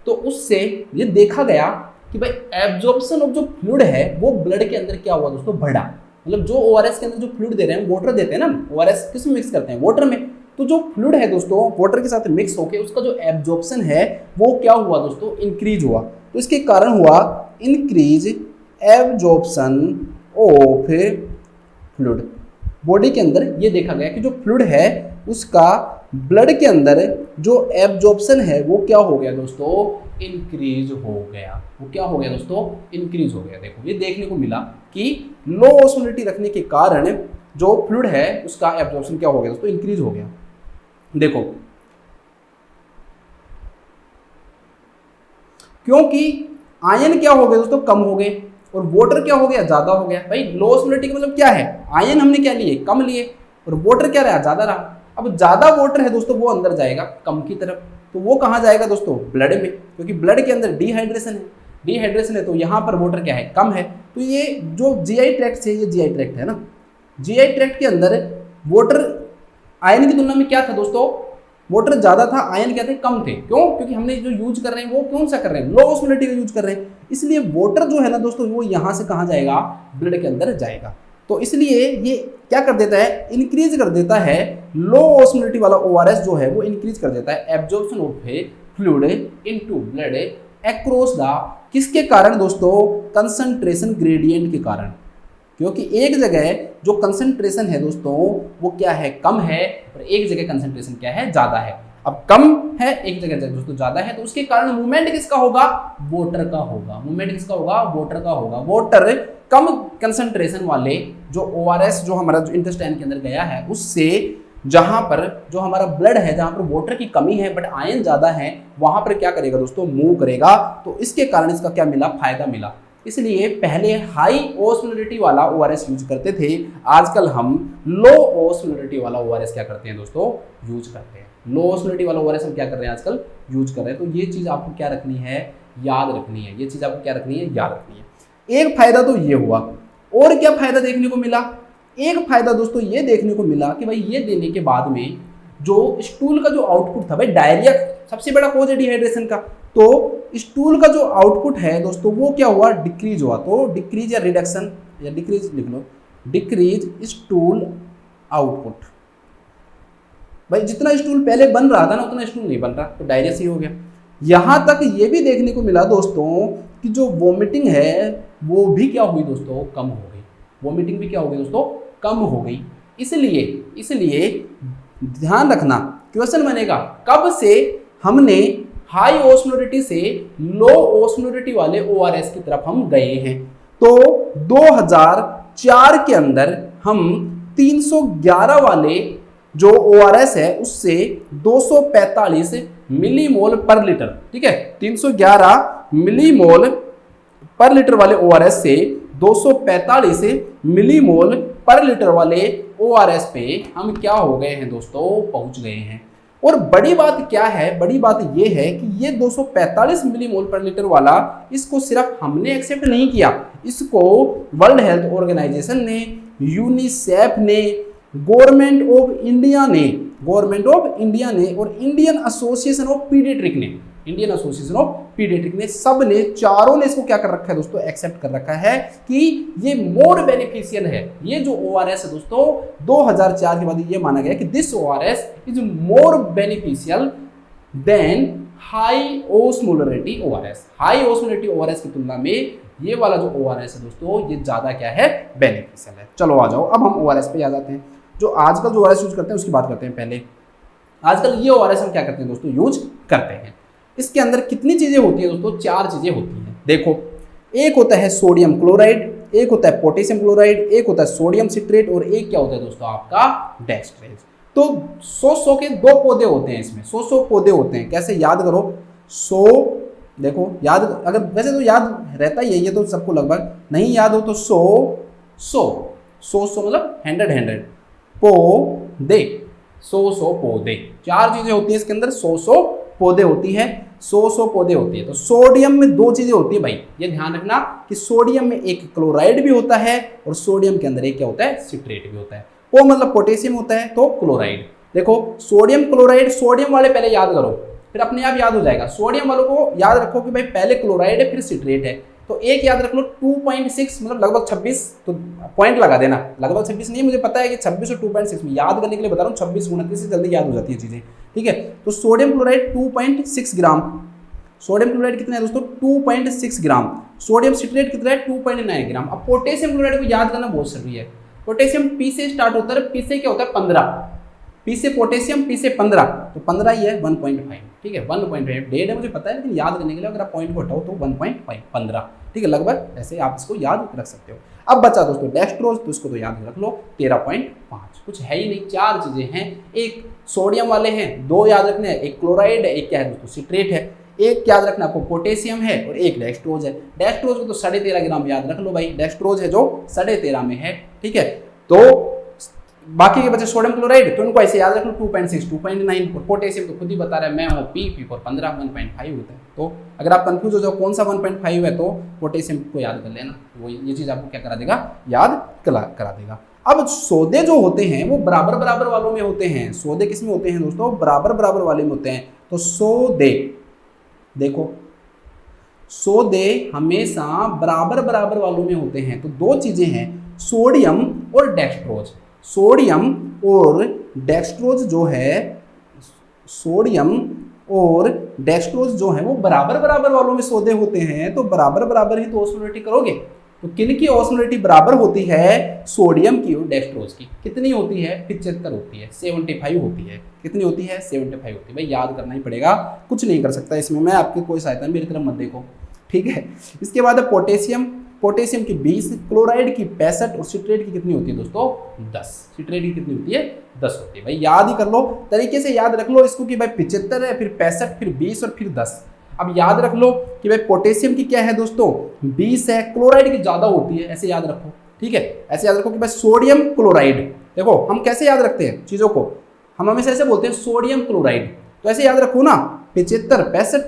तो उससे ये देखा गया कि भाई एब्जॉर्प्शन ऑफ जो फ्लूइड है वो ब्लड के अंदर क्या हुआ दोस्तों, बढ़ा। मतलब जो ORS के अंदर जो फ्लूइड दे रहे हैं, वाटर देते हैं ना, ORS किस में मिक्स करते हैं, वाटर में। तो जो फ्लूइड है दोस्तों वाटर के साथ मिक्स होकर उसका जो एब्जॉर्प्शन है वो क्या हुआ दोस्तों, इंक्रीज हुआ। तो इसके कारण हुआ increase absorption of fluid. Body के अंदर ये देखा गया कि जो फ्लूइड है उसका ब्लड के अंदर जो एब्जॉर्प्शन है वो क्या हो गया दोस्तों, इंक्रीज हो गया। वो क्या हो गया दोस्तों, इंक्रीज हो गया। देखो ये देखने को मिला कि लो ऑस्मोलरिटी रखने के कारण जो फ्लूइड है उसका एब्जॉर्प्शन क्या हो गया दोस्तों, इंक्रीज हो गया। देखो क्योंकि आयन क्या हो गए दोस्तों, कम हो गए, और वाटर क्या हो गया, ज्यादा हो गया। भाई लो ऑस्मोलरिटी का मतलब क्या है, आयन हमने क्या लिए, कम लिए, और वाटर क्या रहा, ज्यादा रहा। अब ज्यादा वाटर है दोस्तों वो अंदर जाएगा कम की तरफ, तो वो कहाँ जाएगा दोस्तों, ब्लड में, क्योंकि ब्लड के अंदर डिहाइड्रेशन है तो यहाँ पर वाटर क्या है, कम है। तो ये जो GI ट्रैक्ट है, ये GI ट्रैक्ट है ना, GI ट्रैक्ट के अंदर वाटर आयन की तुलना में क्या था दोस्तों, वाटर ज्यादा था, आयन क्या थे, कम थे। क्यों, क्योंकि हमने जो यूज कर रहे हैं वो कौन सा कर रहे हैं, लो ऑस्मोलरिटी का यूज कर रहे हैं। इसलिए वाटर जो है ना दोस्तों वो यहाँ से कहाँ जाएगा, ब्लड के अंदर जाएगा। तो इसलिए ये क्या कर देता है, इंक्रीज कर देता है, लो ऑस्मोलरिटी वाला ORS जो है वो इंक्रीज कर देता है absorption of fluid into blood across the, किसके कारण दोस्तों, कंसंट्रेशन ग्रेडियंट के कारण। क्योंकि एक जगह जो कंसंट्रेशन है दोस्तों वो क्या है, कम है, और एक जगह कंसंट्रेशन क्या है, ज्यादा है। अब कम है, एक जगह दोस्तों ज्यादा है, तो उसके कारण मूवमेंट किसका होगा, वोटर का होगा। मूवमेंट किसका होगा, वोटर का होगा। वोटर कम कंसंट्रेशन वाले जो ओआरएस जो हमारा जो इंटेस्टाइन के अंदर गया है उससे जहां पर जो हमारा ब्लड है, जहां पर वाटर की कमी है बट आयन ज्यादा है, वहां पर क्या करेगा दोस्तों, मूव करेगा। तो इसके कारण इसका क्या मिला, फायदा मिला। इसलिए पहले हाई ओस्मोलरिटी वाला ओआरएस यूज करते थे, आजकल हम लो ओस्मोलरिटी वाला ओआरएस क्या करते हैं दोस्तों, यूज करते हैं। लो ओस्मोलरिटी वाला ओआरएस हम क्या कर रहे हैं आजकल, यूज कर रहे हैं। तो ये चीज आपको क्या रखनी है, याद रखनी है। ये चीज आपको क्या रखनी है, याद रखनी है। एक फायदा तो ये हुआ, और क्या फायदा देखने को मिला, एक फायदा दोस्तों ये देखने को मिला कि भाई ये देने के बाद में जो स्टूल का जो आउटपुट था, भाई डायरिया सबसे बड़ा कोज है डिहाइड्रेशन का, तो स्टूल का जो आउटपुट है दोस्तों वो क्या हुआ, डिक्रीज हुआ। तो डिक्रीज या रिडक्शन या डिक्रीज लिख लो, डिक्रीज स्टूल आउटपुट। भाई जितना स्टूल पहले बन रहा था ना उतना स्टूल नहीं बन रहा, तो डायरिया सही हो गया। यहां तक ये भी देखने को मिला दोस्तों कि जो वोमिटिंग है वो भी क्या हुई दोस्तों, कम हो गई। वोमिटिंग भी क्या हो गई दोस्तों, कम हो गई। इसलिए ध्यान रखना, क्वेश्चन बनेगा कब से हमने हाई ओस्मोलरिटी से लो ओस्मोलरिटी वाले ओआरएस की तरफ हम गए हैं। तो 2004 के अंदर हम 311 वाले जो ओआरएस है उससे 245 मिलीमोल पर लीटर, ठीक है, 311 मिलीमोल पर लीटर वाले ओआरएस से 245 मिलीमोल पर लीटर वाले ओआरएस पे हम क्या हो गए हैं दोस्तों, पहुंच गए हैं। और बड़ी बात क्या है, बड़ी बात ये है कि ये 245 मिलीमोल पर लीटर वाला, इसको सिर्फ हमने एक्सेप्ट नहीं किया, इसको वर्ल्ड हेल्थ ऑर्गेनाइजेशन ने, यूनिसेफ ने, गवर्नमेंट ऑफ इंडिया ने और इंडियन एसोसिएशन ऑफ पीडियाट्रिक ने, सब ने, चारों ने इसको क्या कर रखा है दोस्तों, एक्सेप्ट कर रखा है कि ये मोर बेनिफिशियल है। ये जो ओआरएस है दोस्तों 2004 के बाद ये माना गया कि this ORS is more beneficial than high osmolarity ORS. High osmolarity ORS की तुलना में ये वाला जो ओआरएस है दोस्तों ये ज्यादा क्या है, बेनिफिशियल है। चलो आ जाओ, अब हम ओआरएस पे आ जाते हैं। जो आजकल जो ओआरएस यूज करते हैं उसकी बात करते हैं। पहले आजकल ये ओआरएस हम क्या करते हैं दोस्तों, यूज करते हैं। इसके अंदर कितनी चीजें होती हैं दोस्तों, 4 चीजें होती हैं। देखो, एक होता है सोडियम क्लोराइड, एक होता है पोटेशियम क्लोराइड, एक होता है सोडियम सिट्रेट और एक क्या होता है दोस्तों आपका डेक्सट्रेज। तो 100 के 2 पौधे होते हैं इसमें, 100 पौधे होते हैं। कैसे याद करो, 100, देखो याद, अगर वैसे तो याद रहता ही है, ये तो सबको लगभग, नहीं याद हो तो 100 मतलब 100 पौधे, 100 पौधे, 4 चीजें होती हैं इसके अंदर, 100 पौधे होती है, 100 पौधे होती है। तो सोडियम में 2 चीजें होती है भाई, ये ध्यान रखना कि सोडियम में एक क्लोराइड भी होता है और सोडियम के अंदर एक क्या होता है, सिट्रेट भी होता है। वो मतलब पोटेशियम होता है तो क्लोराइड। देखो सोडियम क्लोराइड, सोडियम वाले पहले याद करो फिर अपने आप याद हो जाएगा। सोडियम वालों को याद रखो कि भाई पहले क्लोराइड है फिर सिट्रेट है, तो एक याद रख लो 2.6 मतलब लगभग 26, तो पॉइंट लगा देना, लगभग 26 नहीं, मुझे पता है कि 26 और 2.6 में याद करने के लिए बता रहा हूँ, 26 29 से जल्दी याद हो जाती है चीजें, ठीक है। तो सोडियम क्लोराइड 2.6 ग्राम, सोडियम क्लोराइड कितना है दोस्तों 2.6 ग्राम, सोडियम सिट्रेट कितना है 2.9 ग्राम। अब पोटेशियम क्लोराइड को याद करना बहुत जरूरी है। पोटेशियम पी से स्टार्ट होता है, पी से क्या होता है 15, पी से पोटेशियम, पी से 15, तो 15 ही है 1.5, ठीक है 1.5 डेढ़ है मुझे पता है, लेकिन याद करने के लिए अगर आप पॉइंट को हटाओ तो 1.5 15, ठीक है, लगभग ऐसे आप इसको याद रख सकते हो। अब बचा दोस्तों डेक्सट्रोज, तो इसको तो याद रख लो 13.5, कुछ है ही नहीं, 4 चीजें हैं। एक सोडियम वाले हैं, 2 याद रखने हैं, एक क्लोराइड है, एक क्या है दोस्तों सिट्रेट है, एक याद रखना आपको पोटेशियम है और एक डेक्सट्रोज है। डेक्सट्रोज को तो 13.5 ग्राम याद रख लो भाई, डेक्सट्रोज है जो 13.5 में है, ठीक है। तो बाकी के बचे सोडियम क्लोराइड, तो उनको ऐसे याद रख लो 2.6 2.9, और पोटेशियम तो खुद ही बता रहा है मैं हूँ पी पर 15 1.5 होता है। तो अगर आप कंफ्यूज हो जाओ कौन सा 1.5 है तो पोटेशियम को याद कर लेना, वो ये चीज़ आपको क्या करा देगा, याद करा देगा। अब सौदे जो होते हैं वो बराबर बराबर वालों में होते हैं। सौदे किस में होते हैं दोस्तों, बराबर बराबर वाले में होते हैं। तो सौदे देखो, सौदे हमेशा बराबर बराबर वालों में होते हैं। तो 2 चीजें हैं, सोडियम और डेक्सट्रोज। सोडियम और डेक्सट्रोज जो है, सोडियम और डेक्सट्रोज जो है वो बराबर बराबर वालों में सौदे होते हैं, तो बराबर बराबर ही तो ओस्मोलरिटी करोगे। तो किन की ऑस्मोलरिटी बराबर होती है? सोडियम की और डेक्सट्रोज की। कितनी होती है? 75 होती है, 75 होती है। कितनी होती है? 75 होती है। भाई याद करना ही पड़ेगा, कुछ नहीं कर सकता इसमें मैं, आपकी कोई सहायता मेरी तरफ मत देखो, ठीक है। इसके बाद है पोटेशियम। पोटेशियम की 20, क्लोराइड की 65 और सिट्रेट की कितनी होती है दोस्तों? 10। सिट्रेट की कितनी होती है? 10 होती है। भाई याद ही कर लो, तरीके से याद रख लो इसको कि भाई 75 है, फिर 65, फिर 20 और फिर 10। अब याद रख लो कि भाई पोटेशियम की क्या है दोस्तों? 20 है, क्लोराइड की ज्यादा होती है, ऐसे याद रखो, ठीक है। ऐसे याद रखो कि भाई सोडियम क्लोराइड, देखो हम कैसे याद रखते हैं चीजों को, हम हमेशा ऐसे बोलते हैं सोडियम क्लोराइड, तो ऐसे याद रखो ना, 75 65,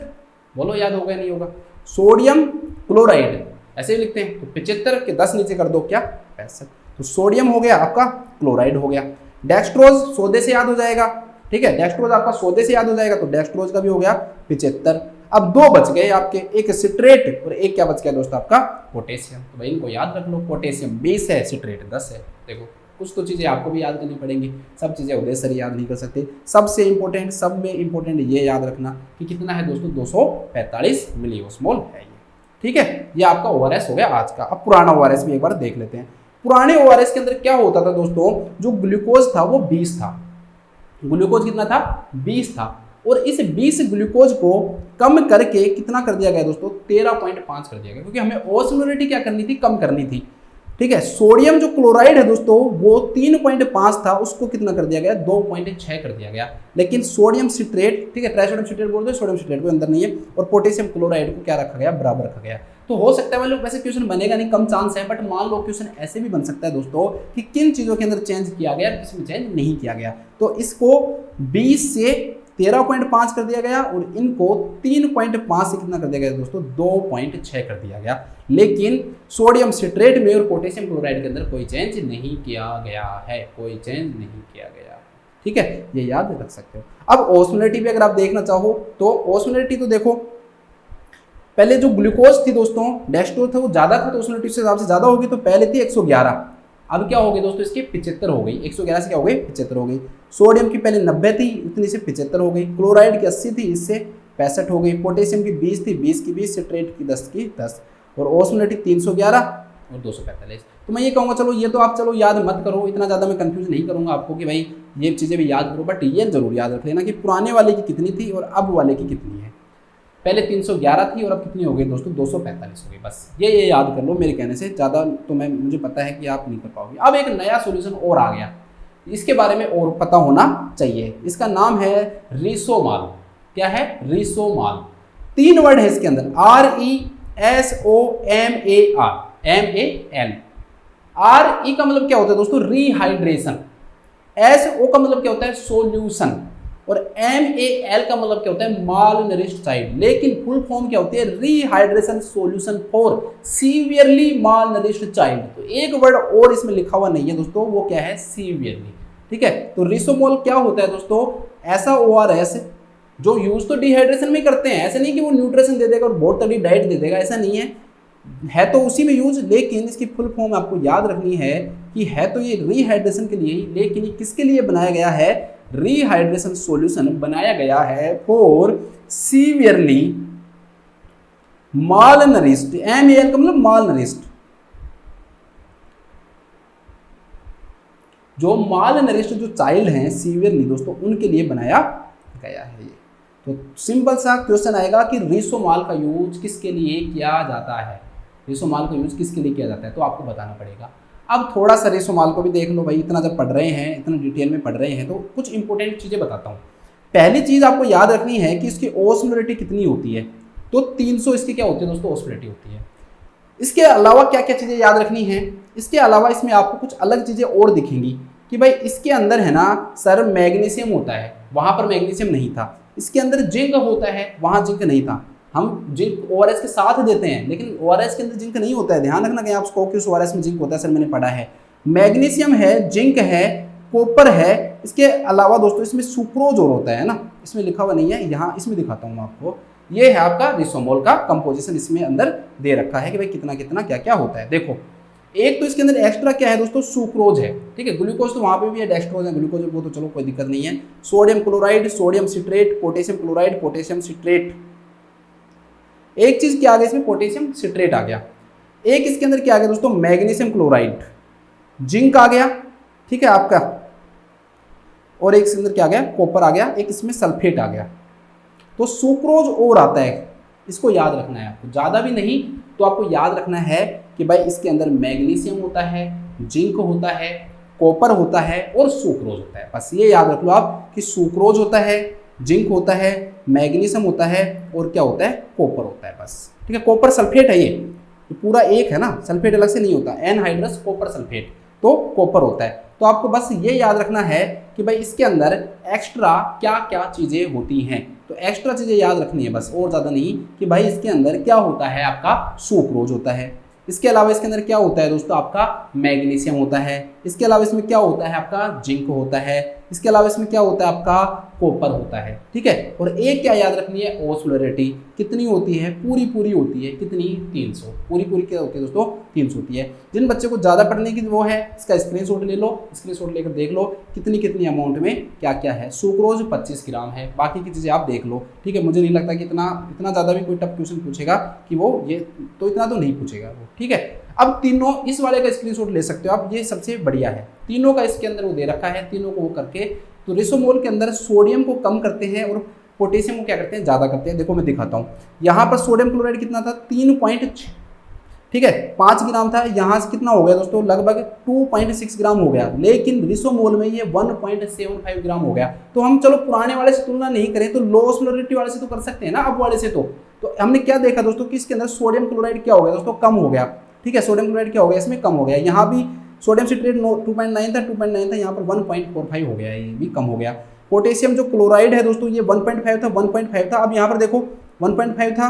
बोलो याद होगा नहीं होगा? सोडियम क्लोराइड ऐसे ही लिखते हैं, तो 75 के 10 नीचे कर दो, क्या? 65। तो सोडियम हो गया आपका, क्लोराइड हो गया। डेक्सट्रोज सोडे से याद हो जाएगा, ठीक है, डेक्सट्रोज आपका सोडे से याद हो जाएगा, तो डेक्सट्रोज का भी हो गया 75। अब दो बच गए आपके, एक सिट्रेट और एक क्या बच गया दोस्तों आपका? पोटेशियम। तो भाई इनको याद रख लो, पोटेशियम 20 है, सिट्रेट 10 है। देखो कुछ तो चीज़ें आपको भी याद करनी पड़ेंगी, सब चीज़ें उदय सर याद नहीं कर सकते। सबसे इंपॉर्टेंट, सब में इंपॉर्टेंट ये याद रखना कि कितना है दोस्तों? 245 मिलीओस्मोल है ये, ठीक है। ये आपका ओआरएस हो गया आज का। अब पुराना ओआरएस भी एक बार देख लेते हैं। पुराने ओआरएस के अंदर क्या होता था दोस्तों? जो ग्लूकोज था वो 20 था। ग्लूकोज कितना था? 20 था। और इस 20 ग्लूकोज को कम करके कितना कर दिया गया दोस्तों? 13.5 कर दिया गया, क्योंकि हमें ऑस्मोलरिटी क्या करनी थी? कम करनी थी, ठीक है। सोडियम जो क्लोराइड है दोस्तों वो 3.5 था, उसको कितना कर दिया गया? 2.6 कर दिया गया। लेकिन सोडियम सिट्रेट, ठीक है, ट्राइसोडियम सिट्रेट बोलते हैं, सोडियम सिट्रेट कोई अंदर नहीं है, और पोटेशियम क्लोराइड को क्या रखा गया? बराबर रखा गया। तो हो सकता है वैसे क्वेश्चन बनेगा नहीं, कम चांस है, बट मान लो क्वेश्चन ऐसे भी बन सकता है दोस्तों कि किन चीजों के अंदर चेंज किया गया, किसमें चेंज नहीं किया गया। तो इसको 20 से 13.5 कर दिया गया और इनको 3.5 से कितना कर दिया गया दोस्तों? 2.6 कर दिया गया। लेकिन सोडियम सिट्रेट में और पोटेशियम क्लोराइड के अंदर कोई चेंज नहीं किया गया है, कोई चेंज नहीं किया गया, ठीक है, ये याद रख सकते हो। अब ऑस्मोलरिटी भी अगर आप देखना चाहो तो ऑस्मोलरिटी तो देखो, पहले जो ग्लूकोज थी दोस्तों, डेक्सट्रोज था वो ज्यादा था, तो ऑस्मोलरिटी से हिसाब से ज्यादा होगी, तो पहले थी 111, अब क्या हो गई दोस्तों? इसकी 75 हो गई। 111 से क्या हो गई? 75 हो गई। सोडियम की पहले 90 थी, इतनी से 75 हो गई। क्लोराइड की 80 थी, इससे 65 हो गई। पोटेशियम की 20 थी, 20 की 20, सिट्रेट की 10 की 10, और ऑस्मोलरिटी 311 और 245। तो मैं ये कहूँगा चलो ये तो आप चलो याद मत करो, इतना ज़्यादा मैं कंफ्यूज नहीं करूँगा आपको कि भाई ये चीज़ें भी याद करो, बट ये जरूर याद रख लेना कि पुराने वाले की कितनी थी और अब वाले की कितनी है। पहले 311 थी और अब कितनी हो गई दोस्तों? 245 हो गई। बस ये याद कर लो मेरे कहने से, ज़्यादा तो मुझे पता है कि आप नहीं कर पाओगे। अब एक नया सॉल्यूशन और आ गया, इसके बारे में और पता होना चाहिए। इसका नाम है रिसोमाल। क्या है? रिसोमाल। 3 वर्ड है इसके अंदर, RESOMAL। RE का मतलब क्या होता है दोस्तों? रिहाइड्रेशन। SO का मतलब क्या होता है? सोल्यूशन। और MAL का मतलब क्या होता है? माल नरिश्ड चाइल्ड। लेकिन फुल फॉर्म क्या होती है? Rehydration solution for severely mall nourished child. तो एक वर्ड और इसमें लिखा हुआ नहीं है दोस्तों, वो क्या है? सीवियरली, ठीक है। तो रिसोमोल क्या होता है दोस्तों? ऐसा ORS जो यूज तो डिहाइड्रेशन में करते हैं, ऐसे नहीं कि वो न्यूट्रिशन दे देगा और बहुत तगड़ी डाइट दे देगा, ऐसा नहीं है तो उसी में यूज, लेकिन इसकी फुल फॉर्म आपको याद रखनी है कि है तो ये रिहाइड्रेशन के लिए ही, लेकिन ये किसके लिए बनाया गया है? रिहाइड्रेशन सॉल्यूशन बनाया गया है for severely mall nourished. MAL का मतलब माल नरिश्ड, जो माल नरिश्ड जो चाइल्ड हैं सीवियरली दोस्तों, उनके लिए बनाया गया है ये। तो सिंपल सा क्वेश्चन आएगा कि रिसोमाल का यूज किसके लिए किया जाता है? रिसोमाल का यूज किसके लिए किया जाता है, तो आपको बताना पड़ेगा। अब थोड़ा सा रिसोमाल को भी देख लो भाई, इतना जब पढ़ रहे हैं, इतना डिटेल में पढ़ रहे हैं, तो कुछ इंपॉर्टेंट चीज़ें बताता हूँ। पहली चीज़ आपको याद रखनी है कि इसकी ऑस्मोलरिटी कितनी होती है, तो 300 इसकी क्या होती है दोस्तों? ऑस्मोलरिटी होती है। इसके अलावा क्या क्या चीज़ें याद रखनी है? इसके अलावा इसमें आपको कुछ अलग चीज़ें और दिखेंगी कि भाई इसके अंदर है ना सर मैग्नीशियम होता है, वहाँ पर मैग्नीशियम नहीं था। इसके अंदर जिंक होता है, वहाँ जिंक नहीं था। हम जिंक ORS के साथ देते हैं, लेकिन ORS के अंदर जिंक नहीं होता है, ध्यान रखना। कहीं आप किस ORS में जिंक होता है? सर मैंने पढ़ा है, मैग्नीशियम है, जिंक है, कॉपर है। इसके अलावा दोस्तों इसमें सुक्रोज और होता है ना, इसमें लिखा हुआ नहीं है, यहाँ इसमें दिखाता हूँ आपको। ये है आपका रिसोमोल का कंपोजिशन, इसमें अंदर दे रखा है कि भाई कितना कितना क्या क्या होता है। देखो एक तो इसके अंदर एक्स्ट्रा क्या है दोस्तों? सुक्रोज है, ठीक है। ग्लूकोज तो वहाँ पे भी है, डेक्सट्रोज है, ग्लूकोज वो तो चलो कोई दिक्कत नहीं है। Sodium chloride, sodium citrate, potassium chloride, potassium citrate. एक चीज क्या आ गया इसमें? पोटेशियम सिट्रेट आ गया। एक इसके अंदर क्या आ गया दोस्तों, मैग्नीशियम क्लोराइड, जिंक आ गया, ठीक है आपका, और एक इसके अंदर क्या आ गया, कॉपर आ गया, एक इसमें सल्फेट आ गया। तो सुक्रोज और आता है, इसको याद रखना है आपको, ज़्यादा भी नहीं, तो आपको याद रखना है कि भाई इसके अंदर मैग्नीशियम होता है, जिंक होता है, कॉपर होता है और सुक्रोज होता है। बस ये याद रख लो आप कि सुक्रोज होता है, जिंक होता है, मैग्नीशियम होता है और क्या होता है, कॉपर होता है, बस ठीक है। कॉपर सल्फेट है ये पूरा एक है ना, सल्फेट अलग से नहीं होता, एनहाइड्रस कॉपर सल्फेट, तो कॉपर होता है। तो आपको बस ये याद रखना है कि भाई इसके अंदर एक्स्ट्रा क्या क्या चीज़ें होती हैं, तो एक्स्ट्रा चीज़ें याद रखनी है बस, और ज़्यादा नहीं, कि भाई इसके अंदर क्या होता है, आपका सुक्रोज होता है, इसके अलावा इसके अंदर क्या होता है दोस्तों, आपका मैग्नीशियम होता है, इसके अलावा इसमें क्या होता है, आपका जिंक होता है, इसके अलावा इसमें क्या होता है, आपका कॉपर होता है, ठीक है। और एक क्या याद रखनी है, ओस्मोलरिटी कितनी होती है, पूरी पूरी होती है, कितनी, 300, पूरी पूरी क्या होती है दोस्तों, 300 होती है। जिन बच्चों को ज़्यादा पढ़ने की वो है, इसका स्क्रीनशॉट ले लो, स्क्रीनशॉट लेकर देख लो कितनी कितनी अमाउंट में क्या क्या है। सुक्रोज 25 ग्राम है, बाकी की चीज़ें आप देख लो, ठीक है। मुझे नहीं लगता कि इतना ज़्यादा भी कोई टफ क्वेश्चन पूछेगा कि वो ये, तो इतना तो नहीं पूछेगा वो, ठीक है। अब तीनों इस वाले का स्क्रीनशॉट ले सकते हो आप, ये सबसे बढ़िया है, तीनों का इसके अंदर वो दे रखा है, तीनों को वो करके तो रिसोमोल के अंदर सोडियम को कम करते हैं और पोटेशियम को क्या करते हैं, ज़्यादा करते हैं। देखो मैं दिखाता हूँ, यहाँ पर सोडियम क्लोराइड कितना था, 3.6, ठीक है, 5 ग्राम था, यहाँ से कितना हो गया दोस्तों, लगभग 2.6 ग्राम हो गया, लेकिन रिसोमोल में ये 1.75 ग्राम हो गया। तो हम चलो पुराने वाले से तुलना नहीं करें तो लो ऑस्मोलरिटी वाले से तो कर सकते हैं ना, अब वाले से तो हमने क्या देखा दोस्तों कि इसके अंदर सोडियम क्लोराइड क्या हो गया दोस्तों, कम हो गया, ठीक है। सोडियम क्लोराइड क्या हो गया, इसमें कम हो गया। यहाँ भी सोडियम सिट्रेट 2.9 था, 2.9 था, यहाँ पर 1.45 हो गया, ये भी कम हो गया। पोटेशियम जो क्लोराइड है दोस्तों, ये 1.5 था, 1.5 था, अब यहाँ पर देखो 1.5 था,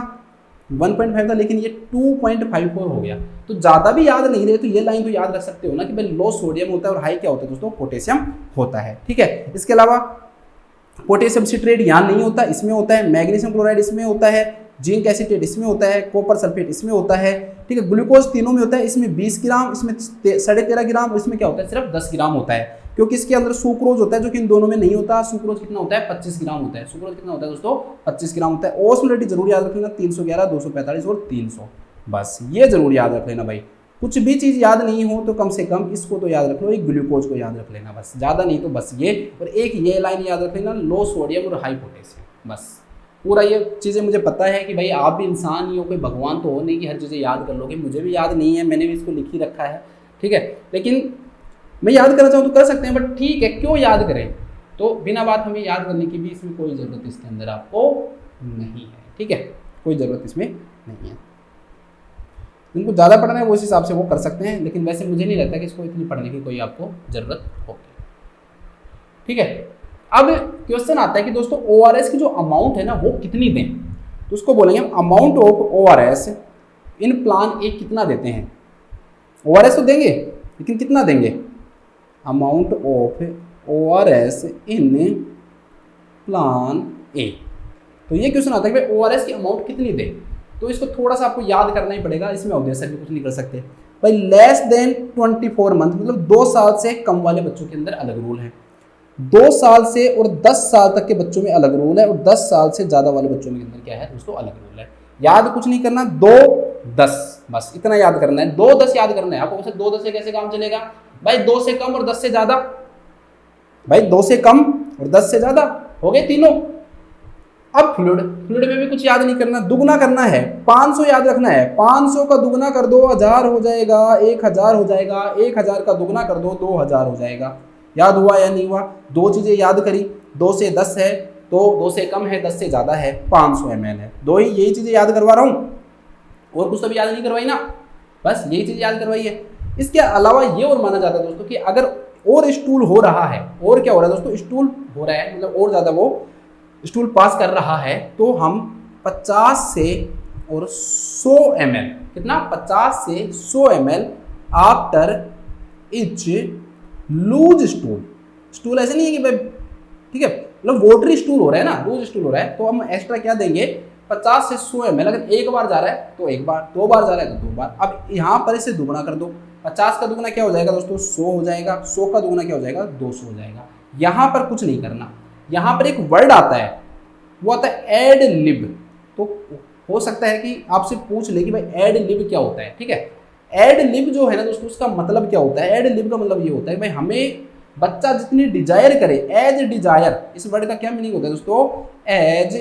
1.5 था, लेकिन ये 2.54 हो गया। तो ज़्यादा भी याद नहीं रहे तो ये लाइन तो याद रख सकते हो ना कि भाई लो सोडियम होता है और हाई क्या होता है दोस्तों, पोटेशियम होता है, ठीक है। इसके अलावा पोटेशियम सिट्रेट यहाँ नहीं होता, इसमें होता है, मैग्नीशियम क्लोराइड इसमें होता है, जिंक एसिटेट इसमें होता है, कॉपर सल्फेट इसमें होता है, ठीक है। ग्लूकोज तीनों में होता है, इसमें 20 ग्राम, इसमें 13.5 ग्राम, इसमें क्या होता है, सिर्फ 10 ग्राम होता है, क्योंकि इसके अंदर सुक्रोज होता है जो कि इन दोनों में नहीं होता। सुक्रोज कितना होता है, 25 ग्राम होता है। सुक्रोज कितना होता है दोस्तों, 25 ग्राम होता है। ओस्मोलरिटी जरूर याद रख लेना, 311, 245 और 300, बस ये जरूर याद रख लेना भाई। कुछ भी चीज़ याद नहीं हो तो कम से कम इसको तो याद रख लो, एक ग्लूकोज को याद रख लेना, बस ज़्यादा नहीं तो बस ये, और एक ये लाइन याद रख लेना, लो सोडियम और हाई पोटेशियम, बस। पूरा ये चीज़ें मुझे पता है कि भाई आप भी इंसान ही हो, कोई भगवान तो हो नहीं कि हर चीज़ें याद कर लोगे, मुझे भी याद नहीं है, मैंने भी इसको लिख ही रखा है, ठीक है। लेकिन मैं याद करना चाहूँ तो कर सकते हैं, बट ठीक है, क्यों याद करें, तो बिना बात हमें याद करने की भी इसमें कोई ज़रूरत इसके अंदर आपको नहीं है, ठीक है, कोई ज़रूरत इसमें नहीं है। जिनको ज़्यादा पढ़ना है वो इस हिसाब से वो कर सकते हैं, लेकिन वैसे मुझे नहीं लगता कि इसको इतनी पढ़ने की कोई आपको ज़रूरत होगी, ठीक है। अब क्वेश्चन आता है कि दोस्तों ORS की जो अमाउंट है ना वो कितनी दें, तो उसको बोलेंगे amount of ORS in plan A कितना देते हैं। ORS तो देंगे, लेकिन कितना देंगे, amount of ORS in plan A. तो ये क्वेश्चन आता है कि भाई ORS की अमाउंट कितनी दें, तो इसको थोड़ा सा आपको याद करना ही पड़ेगा, इसमें ऑब्वियसली भी कुछ नहीं कर सकते भाई। लेस देन 24 मंथ, मतलब 2 साल से कम वाले बच्चों के अंदर अलग रूल है, 2 साल से और 10 साल तक के बच्चों में अलग रूल है, और 10 साल से ज़्यादा वाले बच्चों में अंदर क्या है दोस्तों, अलग रूल है। याद कुछ नहीं करना, 2, 10, बस इतना याद करना है, 2, 10 याद करना है आपको। वैसे 2, 10 से कैसे काम चलेगा भाई, 2 से कम और 10 से ज़्यादा, भाई 2 से कम और 10 से ज़्यादा हो गए तीनों। अब फ्लूइड में भी कुछ याद नहीं करना, दुगना करना है, 500 याद रखना है, 500 का दुगना कर दो 1000 हो जाएगा, 1000 हो जाएगा, 1000 का दुगना कर दो 2000 हो जाएगा। याद हुआ या नहीं हुआ, 2 चीज़ें याद करी, 2 से 10 है तो 2 से कम है, 10 से ज़्यादा है, 500 ml है, 2 ही यही चीज़ें याद करवा रहा हूँ, और कुछ तो भी याद नहीं करवाई ना, बस यही चीज़ याद करवाई है। इसके अलावा ये और माना जाता है दोस्तों कि अगर और स्टूल हो रहा है, और क्या हो रहा है दोस्तों, स्टूल हो रहा है, मतलब और ज़्यादा वो स्टूल पास कर रहा है, तो हम 50 से और 100 ml, कितना, 50 से 100 ml after each loose stool ऐसे नहीं है कि भाई, ठीक है, मतलब वोटरी स्टूल हो रहा है ना, लूज स्टूल हो रहा है, तो हम एक्स्ट्रा क्या देंगे, 50 से 100 ml। अगर एक बार जा रहा है तो एक बार, 2 बार जा रहा है तो 2 बार। अब यहाँ पर इसे दुगना कर दो, 50 का दुगना क्या हो जाएगा दोस्तों, 100 हो जाएगा, 100 का दुगना क्या हो जाएगा, 200 हो जाएगा। यहाँ पर कुछ नहीं करना, यहाँ पर एक वर्ड आता है, वो आता है एड लिब। तो हो सकता है कि आपसे पूछ ले कि भाई एड लिब क्या होता है, ठीक है। एड लिब जो है ना दोस्तों, उसका मतलब क्या होता है? एड लिब का मतलब ये होता है कि भाई हमें बच्चा जितनी डिजायर करे, एज डिजायर, इस वर्ड का क्या मीनिंग होता है दोस्तों? एज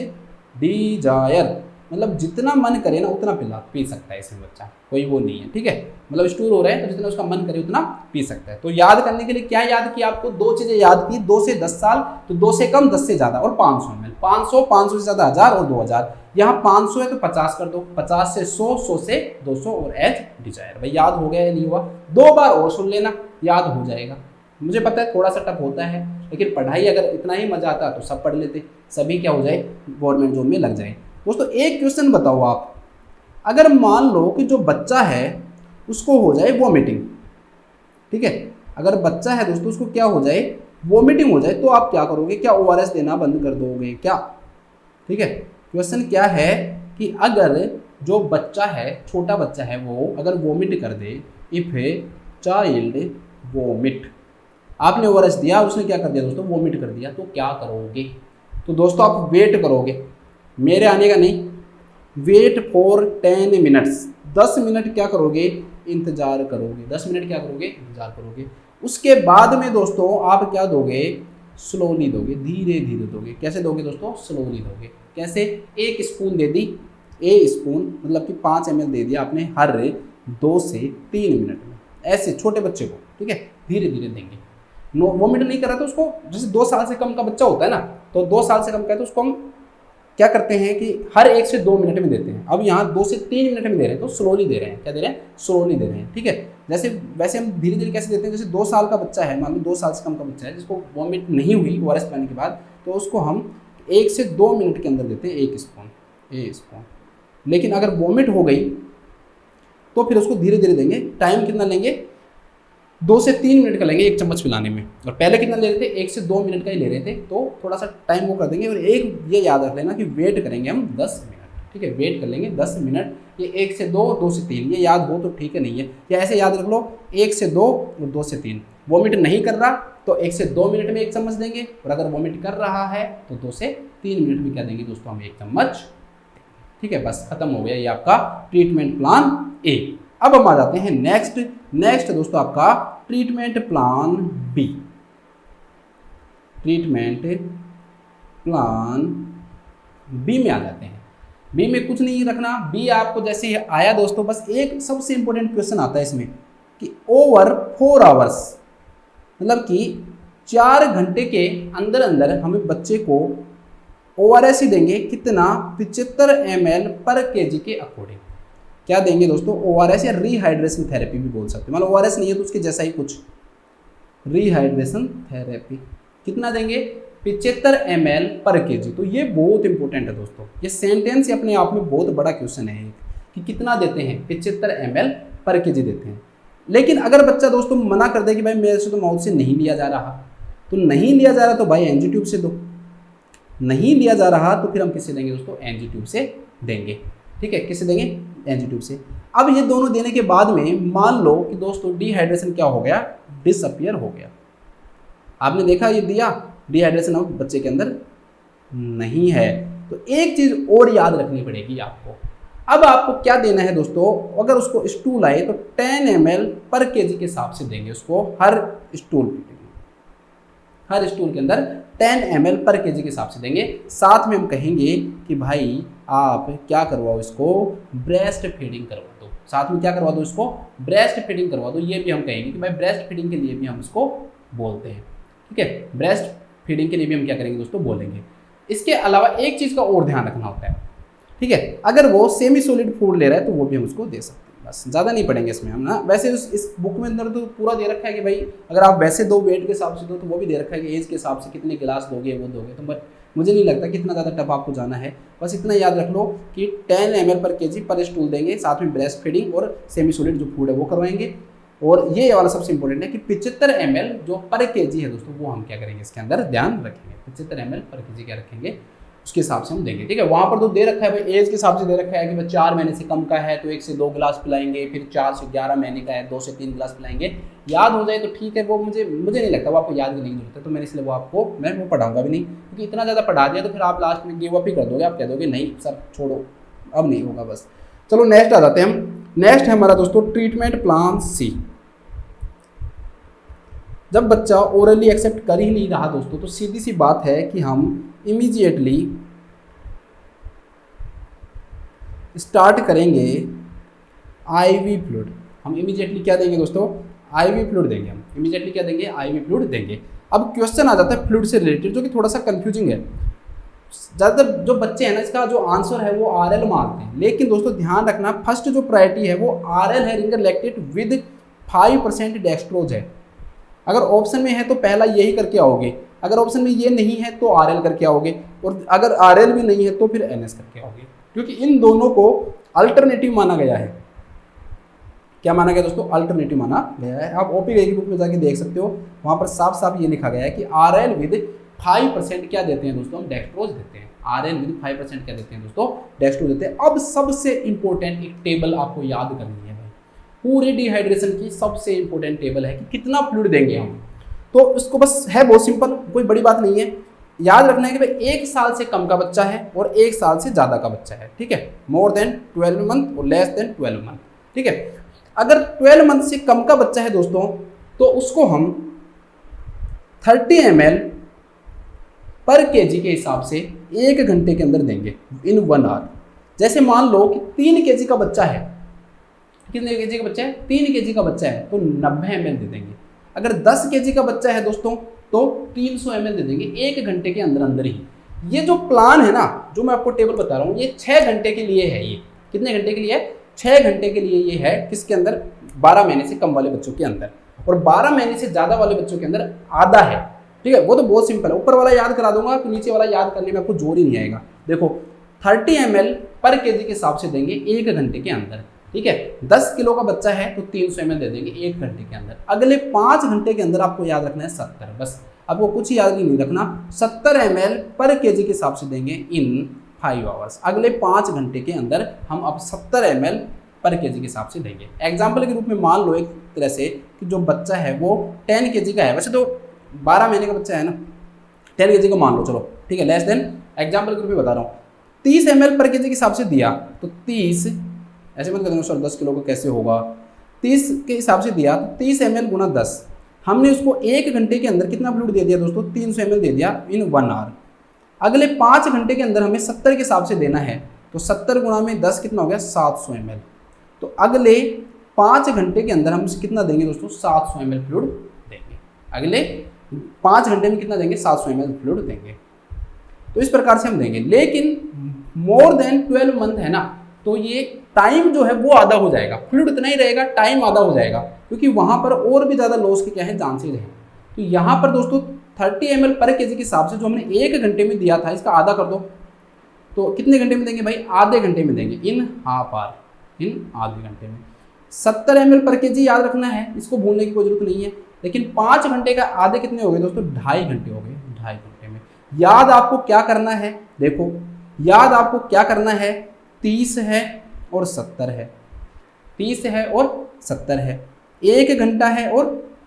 डिजायर, मतलब जितना मन करे ना उतना पी सकता है इसमें बच्चा, कोई वो नहीं है, ठीक है। मतलब स्टूर हो रहा है तो जितना उसका मन करे उतना पी सकता है। तो याद करने के लिए क्या याद किया आपको? दो चीजें याद की, 2 से 10 साल, तो 2 से कम, 10 से ज्यादा, और 500 ml, 500, 500 से ज्यादा 1000 और 2000। यहाँ 500 है तो 50 कर दो, 50 से 100, 100 से 200 और एज डिजायर। भाई याद हो गया या नहीं हुआ? 2 बार और सुन लेना, याद हो जाएगा। मुझे पता है थोड़ा सा टफ होता है, लेकिन पढ़ाई अगर इतना ही मजा आता तो सब पढ़ लेते, सभी क्या हो जाए, गवर्नमेंट जॉब में लग जाए। दोस्तों एक क्वेश्चन बताओ आप, अगर मान लो कि जो बच्चा है उसको हो जाए वॉमिटिंग, ठीक है, अगर बच्चा है दोस्तों उसको क्या हो जाए, वॉमिटिंग हो जाए, तो आप क्या करोगे? क्या ORS देना बंद कर दोगे क्या? ठीक है, क्वेश्चन क्या है कि अगर जो बच्चा है, छोटा बच्चा है, वो अगर वॉमिट कर दे, इफ ए चाइल्ड वॉमिट, आपने ORS दिया, उसने क्या कर दिया दोस्तों? वॉमिट कर दिया, तो क्या करोगे? तो दोस्तों आप वेट करोगे, मेरे आने का नहीं, वेट फॉर 10 मिनट्स, 10 मिनट क्या करोगे? इंतजार करोगे, 10 मिनट क्या करोगे? इंतजार करोगे। उसके बाद में दोस्तों आप क्या दोगे? स्लोली दोगे, धीरे धीरे दोगे। कैसे दोगे दोस्तों? स्लोली दोगे। कैसे? 1 स्पून दे दी, ए स्पून मतलब कि 5 ml दे दिया आपने हर 2 से 3 मिनट में, ऐसे छोटे बच्चे को, ठीक है, धीरे धीरे देंगे। वॉमिट नहीं करा तो उसको, जैसे 2 साल से कम का बच्चा होता है ना, तो 2 साल से कम का है तो उसको हम क्या करते हैं कि हर 1 से 2 मिनट में देते हैं। अब यहाँ 2 से 3 मिनट में दे रहे हैं तो स्लोली दे रहे हैं। क्या दे रहे हैं? स्लोली दे रहे हैं, ठीक है। जैसे वैसे हम धीरे धीरे कैसे देते हैं? जैसे 2 साल का बच्चा है, मान लो 2 साल से कम का बच्चा है जिसको वॉमिट नहीं हुई ORS पिलाने के बाद, तो उसको हम 1 से 2 मिनट के अंदर देते हैं 1 स्पून, ए स्पून। लेकिन अगर वॉमिट हो गई तो फिर उसको धीरे धीरे देंगे। टाइम कितना लेंगे? 2 से 3 मिनट का लेंगे 1 चम्मच पिलाने में, और पहले कितना ले रहे थे? 1 से 2 मिनट का ही ले रहे थे, तो थोड़ा सा टाइम वो कर देंगे। और एक ये याद रख लेना कि वेट करेंगे हम 10 मिनट, ठीक है, वेट कर लेंगे 10 मिनट। ये 1 से 2, 2 से 3, ये याद हो तो ठीक है, नहीं है या ऐसे याद रख लो 1 से 2 और 2 से 3। वॉमिट नहीं कर रहा तो 1 से 2 मिनट में 1 चम्मच देंगे, और अगर वॉमिट कर रहा है तो 2 से 3 मिनट में क्या देंगे दोस्तों? हम 1 चम्मच, ठीक है। बस खत्म हो गया ये आपका ट्रीटमेंट प्लान ए। अब हम आ जाते हैं नेक्स्ट दोस्तों आपका treatment plan B. Treatment plan B में आ जाते हैं। बी में कुछ नहीं रखना, बी आपको जैसे ही आया दोस्तों, बस एक सबसे इंपॉर्टेंट क्वेश्चन आता है इसमें कि ओवर 4 आवर्स, मतलब कि 4 घंटे के अंदर अंदर हमें बच्चे को ORS ही देंगे, कितना? 75 ml पर kg के अकॉर्डिंग। क्या देंगे दोस्तों? ORS या रीहाइड्रेशन थेरेपी भी बोल सकते हैं। मतलब ORS नहीं है तो उसके जैसा ही कुछ, रीहाइड्रेशन थेरेपी। कितना देंगे? 75 ml पर kg। तो ये बहुत इंपॉर्टेंट है दोस्तों, ये सेंटेंस ही अपने आप में बहुत बड़ा क्वेश्चन है कि कितना देते हैं? 75 ml पर kg देते हैं। लेकिन अगर बच्चा दोस्तों मना कर दे कि भाई मेरे से तो माउथ से नहीं लिया जा रहा, तो नहीं लिया जा रहा तो भाई एनजी ट्यूब से दो। नहीं लिया जा रहा तो फिर हम किससे देंगे दोस्तों? एनजी ट्यूब से देंगे, ठीक है। किससे देंगे? एनजी ट्यूब से। अब ये दोनों देने के बाद में मान लो कि दोस्तों डिहाइड्रेशन क्या हो गया? डिसअपियर हो गया। आपने देखा ये दिया, डिहाइड्रेशन अब बच्चे के अंदर नहीं है। तो एक चीज और याद रखनी पड़ेगी आपको। अब आपको क्या देना है दोस्तों? अगर उसको स्टूल आए तो 10 ml पर kg के हिसाब से देंगे उसको, हर स्टूल के अंदर 10 ml पर kg के हिसाब से देंगे। साथ में हम कहेंगे कि भाई आप क्या करवाओ, इसको ब्रेस्ट फीडिंग करवा दो। साथ में क्या करवा दो? इसको ब्रेस्ट फीडिंग करवा दो। ये भी हम कहेंगे कि भाई ब्रेस्ट फीडिंग के लिए भी हम इसको बोलते हैं, ठीक है। ब्रेस्ट फीडिंग के लिए भी हम क्या करेंगे दोस्तों? बोलेंगे। इसके अलावा एक चीज़ का और ध्यान रखना होता है, ठीक है। अगर वो सेमी सॉलिड फूड ले रहा है तो वो भी हम उसको दे सकते हैं, बस ज़्यादा नहीं पढ़ेंगे इसमें हम ना। वैसे इस बुक में अंदर तो पूरा दे रखा है कि भाई अगर आप वैसे दो वेट के हिसाब से दो तो वो भी दे रखा है कि एज के हिसाब से कितने गिलास दोगे वो दोगे। तो बट मुझे नहीं लगता कि इतना ज़्यादा टफ आपको जाना है। बस इतना याद रख लो कि 10 ml पर kg पर स्टूल देंगे, साथ में ब्रेस्ट फीडिंग और सेमी सॉलिड जो फूड है वो करवाएंगे। और ये वाला सबसे इंपॉर्टेंट है कि 75 ml जो पर kg है दोस्तों, वो हम क्या करेंगे इसके अंदर ध्यान रखेंगे। 75 ml पर kg क्या रखेंगे, उसके हिसाब से हम देंगे, ठीक है। वहाँ पर तो दे रखा है भाई एज के हिसाब से दे रखा है कि भाई 4 महीने से कम का है तो 1 से 2 गिलास पिलाएंगे, फिर 4 से 11 महीने का है 2 से 3 गिलास पिलाएंगे। याद हो जाए तो ठीक है, वो मुझे नहीं लगता वो आपको याद भी नहीं जरूरत है, तो मैंने इसलिए मैं वो पढ़ाऊंगा भी नहीं, क्योंकि इतना ज़्यादा पढ़ा दिया तो फिर आप लास्ट में गिव अप ही कर दोगे। आप कह दोगे नहीं सर छोड़ो, अब नहीं होगा। बस चलो नेक्स्ट आ जाते हैं हम। नेक्स्ट है हमारा दोस्तों ट्रीटमेंट प्लान सी। जब बच्चा ओरली एक्सेप्ट कर ही नहीं रहा दोस्तों, तो सीधी सी बात है कि हम इमीडिएटली स्टार्ट करेंगे आईवी फ्लूइड। हम इमीडिएटली क्या देंगे दोस्तों? आईवी फ्लूइड देंगे। हम इमीडिएटली क्या देंगे? आईवी फ्लूइड देंगे। अब क्वेश्चन आ जाता है फ्लूइड से रिलेटेड, जो कि थोड़ा सा कंफ्यूजिंग है। ज़्यादातर जो बच्चे हैं ना, इसका जो आंसर है वो आरएल मारते हैं, लेकिन दोस्तों ध्यान रखना फर्स्ट जो प्रायोरिटी है वो आरएल है, रिंगर लैक्टेट विद 5% डेक्सट्रोज है। अगर ऑप्शन में है तो पहला यही करके आओगे, अगर ऑप्शन में ये नहीं है तो आरएल करके आओगे, और अगर आरएल भी नहीं है तो फिर एनएस करके आओगे, क्योंकि इन दोनों को अल्टरनेटिव माना गया है। क्या माना गया दोस्तों? अल्टरनेटिव माना गया है। आप ओपी की बुक में जाके देख सकते हो, वहां पर साफ साफ ये लिखा गया है कि आरएल विद 5% क्या देते हैं दोस्तों? हम डेक्सट्रोज देते हैं। आरएल विद 5% क्या देते हैं दोस्तों? डेक्सट्रोज देते हैं। अब सबसे इंपॉर्टेंट एक टेबल आपको याद करनी है भाई, पूरे डिहाइड्रेशन की सबसे इंपॉर्टेंट टेबल है कि कितना फ्लूइड देंगे हम। तो इसको बस है बहुत सिंपल, कोई बड़ी बात नहीं है। याद रखना है कि भाई 1 साल से कम का बच्चा है और 1 साल से ज़्यादा का बच्चा है, ठीक है? मोर देन 12 मंथ और लेस देन 12 मंथ, ठीक है? अगर 12 मंथ से कम का बच्चा है दोस्तों, तो उसको हम 30 ml पर केजी के हिसाब से 1 घंटे के अंदर देंगे इन 1 आवर। जैसे मान लो कि 3 केजी का बच्चा है, कितने केजी का बच्चा है? 3 केजी का बच्चा है तो 90 ml दे देंगे। अगर 10 केजी का बच्चा है दोस्तों तो 300 ml दे देंगे 1 घंटे के अंदर अंदर ही। ये जो प्लान है ना, जो मैं आपको टेबल बता रहा हूँ, ये 6 घंटे के लिए है। ये कितने घंटे के लिए है? 6 घंटे के लिए ये है। किसके अंदर? 12 महीने से कम वाले बच्चों के अंदर, और 12 महीने से ज़्यादा वाले बच्चों के अंदर आधा है, ठीक है? वो तो बहुत सिंपल है, ऊपर वाला याद करा दूंगा तो नीचे वाला याद करने में आपको जोर ही नहीं आएगा। देखो 30 ml पर केजी के हिसाब से देंगे 1 घंटे के अंदर, ठीक है? 10 किलो का बच्चा है तो 300 ml दे देंगे 1 घंटे के अंदर। अगले 5 घंटे के अंदर आपको याद रखना है 70, बस आपको कुछ ही याद नहीं रखना। 70 ml पर केजी के हिसाब से देंगे इन 5 आवर्स। अगले 5 घंटे के अंदर हम अब 70 ml पर केजी के हिसाब से देंगे। एग्जाम्पल के रूप में मान लो एक तरह से कि जो बच्चा है वो 10 केजी का है, वैसे तो 12 महीने का बच्चा है ना, 10 केजी को मान लो, चलो ठीक है, लेस देन, एग्जाम्पल के रूप में बता रहा हूँ। 30 ml पर केजी के हिसाब से दिया तो 30, ऐसे मत कर सर 10 किलो का कैसे होगा, 30 के हिसाब से दिया तो 30 ml गुना 10, हमने उसको 1 घंटे के अंदर कितना फ्लूइड दे दिया दोस्तों? 300 ml दे दिया इन 1 आवर। अगले 5 घंटे के अंदर हमें 70 के हिसाब से देना है, तो 70 गुना में 10 कितना हो गया? 700 ml। तो अगले 5 घंटे के अंदर हम कितना देंगे दोस्तों? 700 ml फ्लूइड देंगे। अगले 5 घंटे में कितना देंगे? 700 ml फ्लूइड देंगे। तो इस प्रकार से हम देंगे, लेकिन मोर देन 12 मंथ है ना, तो ये टाइम जो है वो आधा हो जाएगा, फ्लूइड इतना ही रहेगा, टाइम आधा हो जाएगा, क्योंकि वहां पर और भी ज़्यादा लॉस के क्या है? चांसेज है। तो यहाँ पर दोस्तों 30 ml पर केजी के हिसाब से जो हमने 1 घंटे में दिया था, इसका आधा कर दो, तो कितने घंटे में देंगे भाई? आधे घंटे में देंगे, इन हाफ आवर, इन आधे घंटे में। 70 ml पर केजी याद रखना है, इसको भूलने की कोई जरूरत नहीं है। लेकिन 5 घंटे का आधे कितने हो गए दोस्तों? 2.5 घंटे हो गए। 2.5 घंटे में याद आपको क्या करना है? देखो याद आपको क्या करना है? 30 है और 70 है, 30 है और 70 है, 1 घंटा है और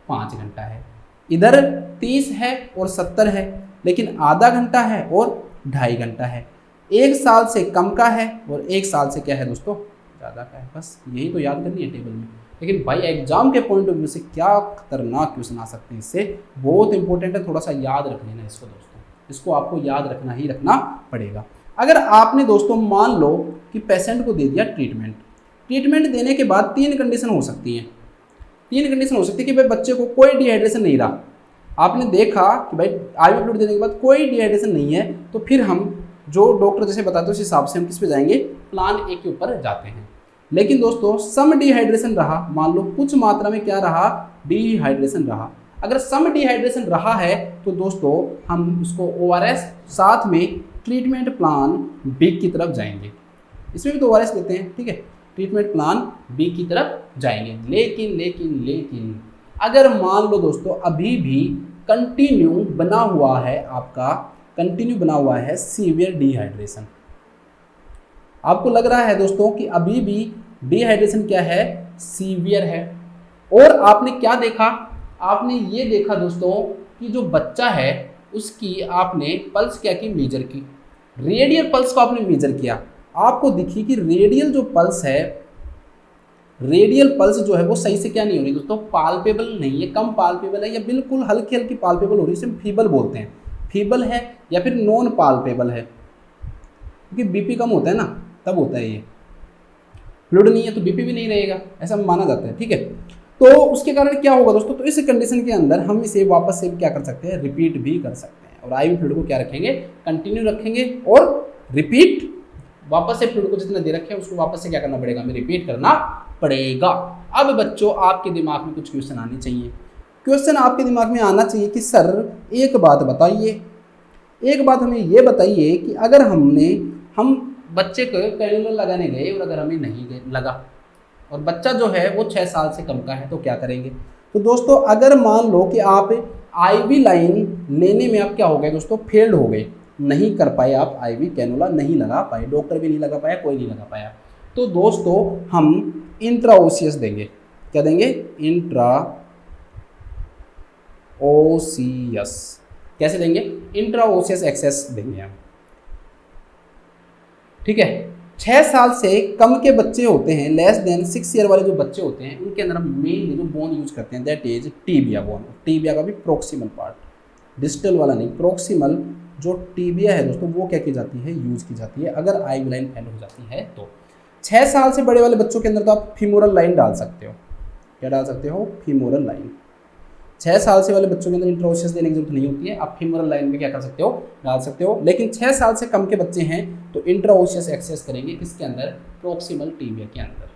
5 घंटा है। इधर 30 है और 70 है, लेकिन आधा घंटा है और 2.5 घंटा है। 1 साल से कम का है और 1 साल से क्या है दोस्तों? ज़्यादा का है। बस यही तो याद करनी है टेबल में। लेकिन भाई एग्जाम के पॉइंट ऑफ व्यू से क्या खतरनाक क्वेश्चन आ सकते हैं इससे, बहुत इंपॉर्टेंट है, थोड़ा सा याद रख लेना इसको दोस्तों, इसको आपको याद रखना ही रखना पड़ेगा। अगर आपने दोस्तों मान लो कि पेशेंट को दे दिया ट्रीटमेंट, ट्रीटमेंट देने के बाद 3 कंडीशन हो सकती हैं, 3 कंडीशन हो सकती है कि भाई बच्चे को कोई डिहाइड्रेशन नहीं रहा, आपने देखा कि भाई आईवी फ्लूइड देने के बाद कोई डिहाइड्रेशन नहीं है, तो फिर हम जो डॉक्टर जैसे बताते हैं उस हिसाब से हम किस पे जाएंगे? प्लान ए के ऊपर जाते हैं। लेकिन दोस्तों सम डिहाइड्रेशन रहा, मान लो कुछ मात्रा में क्या रहा? डिहाइड्रेशन रहा। अगर सम डिहाइड्रेशन रहा है तो दोस्तों हम उसको ORS साथ में ट्रीटमेंट प्लान बी की तरफ जाएंगे। इसमें भी तो ORS देते हैं, ठीक है? ट्रीटमेंट प्लान बी की तरफ जाएंगे। लेकिन अगर मान लो दोस्तों अभी भी कंटिन्यू बना हुआ है, आपका कंटिन्यू बना हुआ है सीवियर डिहाइड्रेशन, आपको लग रहा है दोस्तों कि अभी भी डिहाइड्रेशन क्या है? सीवियर है, और आपने क्या देखा? आपने ये देखा दोस्तों कि जो बच्चा है उसकी आपने पल्स क्या की? मेजर की, रेडियल पल्स को आपने मेजर किया, आपको दिखी कि रेडियल जो पल्स है रेडियल पल्स जो है वो सही से क्या नहीं हो रही दोस्तों, पाल्पेबल नहीं है, कम पाल्पेबल है या बिल्कुल हल्की हल्की पाल्पेबल हो रही है, इसे फीबल बोलते हैं। फीबल है या फिर नॉन पाल्पेबल है, क्योंकि बीपी कम होता है ना तब होता है ये। फ्लूइड नहीं है तो बीपी भी नहीं रहेगा, ऐसा माना जाता है। ठीक है, तो उसके कारण क्या होगा दोस्तों, तो इस कंडीशन के अंदर हम इसे वापस से क्या कर सकते हैं, रिपीट भी कर सकते हैं। और आईवी फ्लूइड को क्या रखेंगे, कंटिन्यू रखेंगे और रिपीट वापस से फ्लूइड को जितना दे रखे हैं उसको वापस से क्या करना पड़ेगा, हमें रिपीट करना पड़ेगा। अब बच्चों आपके दिमाग में कुछ क्वेश्चन आने चाहिए। क्वेश्चन आपके दिमाग में आना चाहिए कि सर एक बात बताइए, एक बात हमें ये बताइए कि अगर हम बच्चे को कैनुला लगाने गए और अगर हमें नहीं लगा और बच्चा जो है वो 6 साल से कम का है तो क्या करेंगे। तो दोस्तों अगर मान लो कि आप आईवी लाइन लेने में आप क्या हो गए दोस्तों, फेल्ड हो गए, नहीं कर पाए, आप आईवी कैनुला नहीं लगा पाए, डॉक्टर भी नहीं लगा पाया, कोई नहीं लगा पाया, तो दोस्तों हम इंट्राओसियस देंगे। क्या देंगे, इंट्राओसियस। कैसे देंगे, इंट्राओसियस एक्सेस देंगे हम। ठीक है, 6 साल से कम के बच्चे होते हैं, लेस देन 6 ईयर वाले जो बच्चे होते हैं उनके अंदर हम मेनली जो बोन यूज करते हैं that is tibia bone. Tibia का भी प्रोक्सिमल पार्ट, डिस्टल वाला नहीं, प्रोक्सिमल जो टीबिया है दोस्तों वो क्या की जाती है, यूज की जाती है अगर आईवी लाइन फेल हो जाती है तो। 6 साल से बड़े वाले बच्चों के अंदर तो आप फीमोरल लाइन डाल सकते हो। क्या डाल सकते हो, फीमोरल लाइन। 6 साल से वाले बच्चों के अंदर इंट्राओसियस देने की जरूरत नहीं होती है, आप फीमोरल लाइन में क्या कर सकते हो, डाल सकते हो। लेकिन 6 साल से कम के बच्चे हैं तो इंट्राओसियस एक्सेस करेंगे किसके अंदर, प्रोक्सिमल टीबिया के अंदर।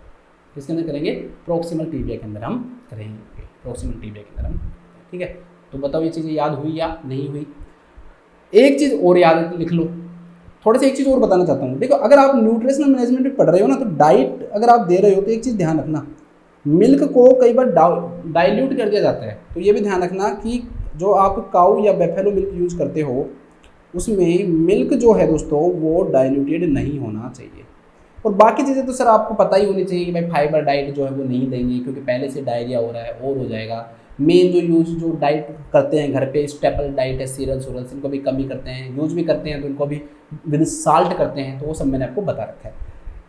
किसके अंदर करेंगे, प्रोक्सिमल टीबिया के अंदर हम करेंगे, प्रोक्सिमल टीबिया के अंदर हम। ठीक है, तो बताओ ये चीज़ें याद हुई या नहीं हुई। एक चीज़ और याद लिख लो, थोड़ी सी एक चीज़ और बताना चाहता हूँ। देखो अगर आप न्यूट्रिशनल मैनेजमेंट में पढ़ रहे हो ना, तो डाइट अगर आप दे रहे हो तो एक चीज़ ध्यान रखना, मिल्क को कई बार डाइल्यूट कर दिया जाता है, तो ये भी ध्यान रखना कि जो आप काऊ या बेफेलो मिल्क यूज करते हो उसमें मिल्क जो है दोस्तों वो डाइल्यूटेड नहीं होना चाहिए। और बाकी चीज़ें तो सर आपको पता ही होनी चाहिए कि भाई फाइबर डाइट जो है वो नहीं देंगे क्योंकि पहले से डायरिया हो रहा है और हो जाएगा। मेन जो डाइट करते हैं घर पे, स्टेपल डाइट है, सीरियल्स इनको भी कमी करते हैं, यूज भी करते हैं तो इनको भी विद साल्ट करते हैं, तो वो सब मैंने आपको बता रखा है।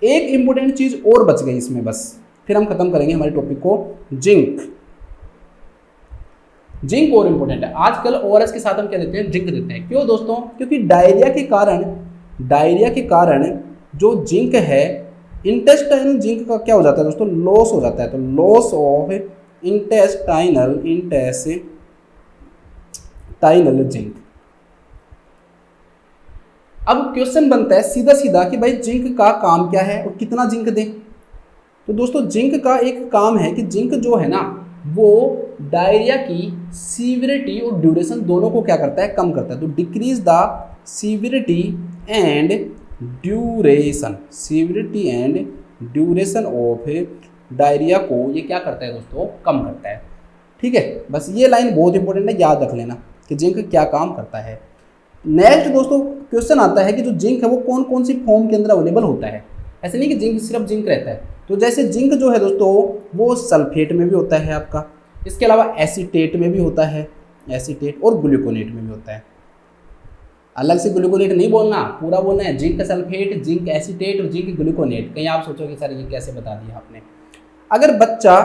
एक इंपॉर्टेंट चीज़ और बच गई इसमें, बस फिर हम खत्म करेंगे हमारे टॉपिक को। जिंक, जिंक और इंपॉर्टेंट है। आजकल ओआरएस के साथ हम क्या देते हैं, जिंक देते हैं। क्यों दोस्तों, क्योंकि डायरिया के कारण जो जिंक है, इंटेस्टाइनल जिंक का क्या हो जाता है दोस्तों, लॉस हो जाता है। तो लॉस ऑफ इंटेस्टाइनल जिंक। अब क्वेश्चन बनता है सीधा सीधा कि भाई जिंक का काम क्या है और कितना जिंक दें। तो दोस्तों जिंक का एक काम है कि जिंक जो है ना वो डायरिया की सीवियरिटी और ड्यूरेशन दोनों को क्या करता है, कम करता है। तो decrease the severity and duration of diarrhoea को ये क्या करता है दोस्तों, कम करता है। ठीक है, बस ये लाइन बहुत इंपॉर्टेंट है, याद रख लेना कि जिंक क्या काम करता है। नेक्स्ट दोस्तों क्वेश्चन आता है कि जो जिंक है वो कौन कौन सी फॉर्म के अंदर अवेलेबल होता है। ऐसे नहीं कि जिंक सिर्फ जिंक रहता है, तो जैसे जिंक जो है दोस्तों वो सल्फेट में भी होता है आपका, इसके अलावा एसीटेट में भी होता है, एसीटेट और ग्लूकोनेट में भी होता है। अलग से ग्लूकोनेट नहीं बोलना, पूरा बोलना है जिंक सल्फेट, जिंक एसीटेट और जिंक ग्लूकोनेट। कहीं आप सोचोगे सर ये कैसे बता दिया आपने। अगर बच्चा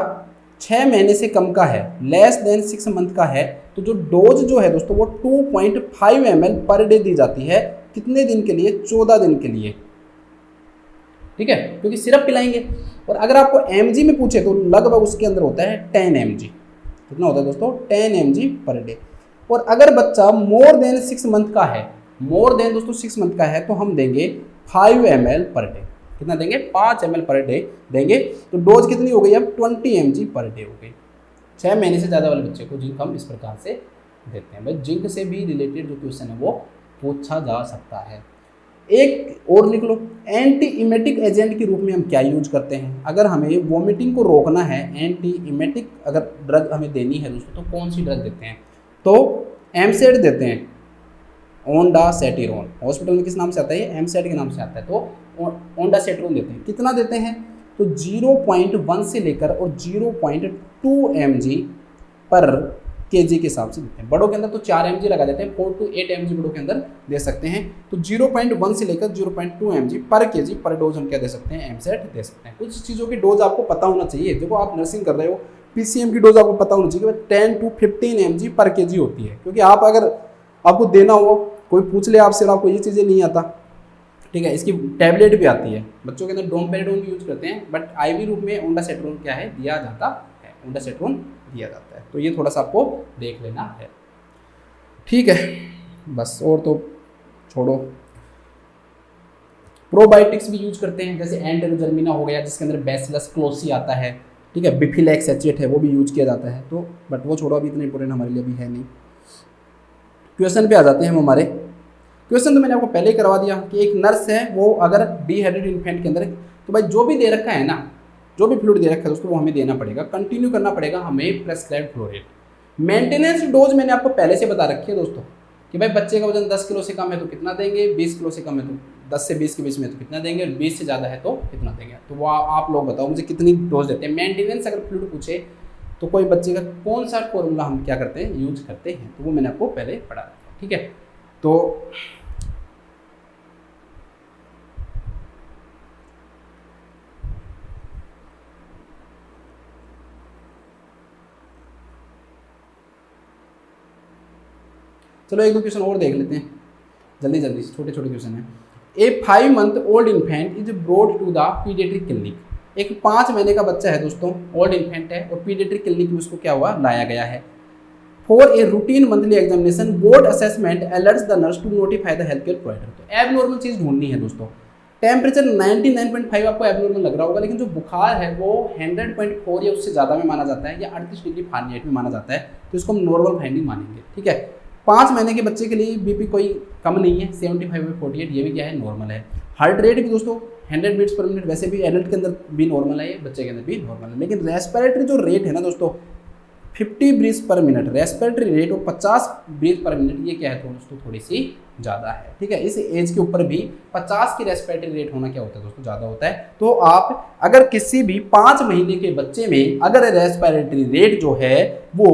6 महीने से कम का है, लेस देन 6 मंथ का है, तो जो डोज जो है दोस्तों वो 2.5 ml पर डे दी जाती है। कितने दिन के लिए, 14 दिन के लिए। ठीक है, क्योंकि सिरप पिलाएंगे। और अगर आपको mg में पूछे तो लगभग उसके अंदर होता है 10 mg। कितना होता है दोस्तों, 10 mg पर डे। और अगर बच्चा मोर देन 6 मंथ का है, मोर देन दोस्तों 6 मंथ का है, तो हम देंगे 5 ml पर डे। कितना देंगे, 5 ml पर डे देंगे। तो डोज कितनी हो गई अब, 20 mg पर डे हो गई। 6 महीने से ज़्यादा वाले बच्चे को जिंक हम इस प्रकार से देते हैं। भाई जिंक से भी रिलेटेड जो क्वेश्चन है वो पूछा जा सकता है। एक और लिख लो, एंटी इमेटिक एजेंट के रूप में हम क्या यूज करते हैं। अगर हमें वोमिटिंग को रोकना है, एंटी इमेटिक अगर ड्रग हमें देनी है दोस्तों, तो कौन सी ड्रग देते हैं, तो एमसेड देते हैं, ओंडासेटिरोन। हॉस्पिटल में किस नाम से आता है, एमसेड के नाम से आता है, तो ओंडासेटिरोन देते हैं। कितना देते हैं, तो 0.1 से लेकर और 0.2 mg पर kg के हिसाब से देते हैं। बड़ों के अंदर तो 4 mg लगा देते हैं, 4 to 8 mg बड़ों के अंदर दे सकते हैं। तो 0.1 से लेकर 0.2 mg पर kg पर डोज हम क्या दे सकते हैं, एमसेट दे सकते हैं। कुछ चीज़ों की डोज आपको पता होना चाहिए। देखो आप नर्सिंग कर रहे हो, पीसीएम की डोज आपको पता होनी चाहिए कि 10 to 15 mg पर kg होती है, क्योंकि आप अगर आपको देना हो, कोई पूछ ले आपसे, आपको ये चीज़ें नहीं आता, ठीक है। इसकी टैबलेट भी आती है, बच्चों के अंदर डोमपेरिडोन भी यूज करते हैं, बट आईवी रूप में ओंडासेट्रोन क्या है, दिया जाता है, ओंडासेट्रोन दिया जाता है। तो ये थोड़ा सा आपको देख लेना है, ठीक है। बस और तो छोड़ो। प्रोबायोटिक्स भी यूज करते हैं, जैसे एंटेरोजर्मिना हो गया जिसके अंदर बैसिलस क्लोसी आता है, ठीक है। बिफिलेक्स एचेट है, वो भी यूज किया जाता है। तो बट वो छोड़ो, अभी इतना इंपॉर्टेंट हमारे लिए अभी है नहीं। क्वेश्चन पे आ जाते हैं हम हमारे। क्वेश्चन तो मैंने आपको पहले ही करवा दिया कि एक नर्स है, वो अगर डिहाइड्रेटेड इन्फेंट के अंदर, तो भाई जो भी दे रखा है ना, जो भी फ्लूइड दे रखा है दोस्तों, वो हमें देना पड़ेगा, कंटिन्यू करना पड़ेगा हमें prescribed flow rate. Maintenance dose मैंने आपको पहले से बता रखी है दोस्तों, कि भाई बच्चे का वजन 10 किलो से कम है तो कितना देंगे, 20 किलो से कम है तो 10 से 20 के बीच में तो कितना देंगे, 20 से ज़्यादा है तो कितना देंगे। तो वो आप लोग बताओ मुझे कितनी डोज देते हैं। मेंटेनेंस अगर फ्लूइड पूछे तो कोई बच्चे का कौन सा फॉर्मूला हम क्या करते हैं, यूज करते हैं, तो वो मैंने आपको पहले पढ़ा रखा है, ठीक है। तो चलो एक दो क्वेश्चन और देख लेते हैं जल्दी जल्दी, छोटे छोटे क्वेश्चन हैं। A 5 month old infant is brought to the paediatric clinic. एक 5 महीने का बच्चा है दोस्तों, ओल्ड इन्फेंट है, और पीडियाट्रिक क्लिनिक में उसको क्या हुआ, लाया गया है। For a routine monthly examination board assessment alerts the nurse to notify the health care provider. तो एबनॉर्मल चीज़ ढूंढनी है दोस्तों। टेम्परेचर 99.5 आपको एबनॉर्मल लग रहा होगा, लेकिन जो बुखार है वो 100.4 या उससे ज़्यादा में माना जाता है, या 38 डिग्री फ़ारेनहाइट में माना जाता है, तो इसको हम नॉर्मल फाइंडिंग मानेंगे, ठीक है। 5 महीने के बच्चे के लिए बीपी कोई कम नहीं है, 75/48, ये भी क्या है, नॉर्मल है। हार्ट रेट भी दोस्तों 100 बीट्स पर मिनट, वैसे भी एडल्ट के अंदर भी नॉर्मल है, ये बच्चे के अंदर भी नॉर्मल है। लेकिन रेस्पिरेटरी जो रेट है ना दोस्तों, 50 ब्रीथ पर मिनट रेस्पिरेटरी रेट और 50 ब्रीथ पर मिनट, ये क्या है दोस्तों, थोड़ी सी ज़्यादा है, ठीक है। इस एज के ऊपर भी 50 की रेस्पिरेटरी रेट होना क्या होता है दोस्तों, ज़्यादा होता है। तो आप अगर किसी भी 5 महीने के बच्चे में अगर रेस्पिरेटरी रेट जो है वो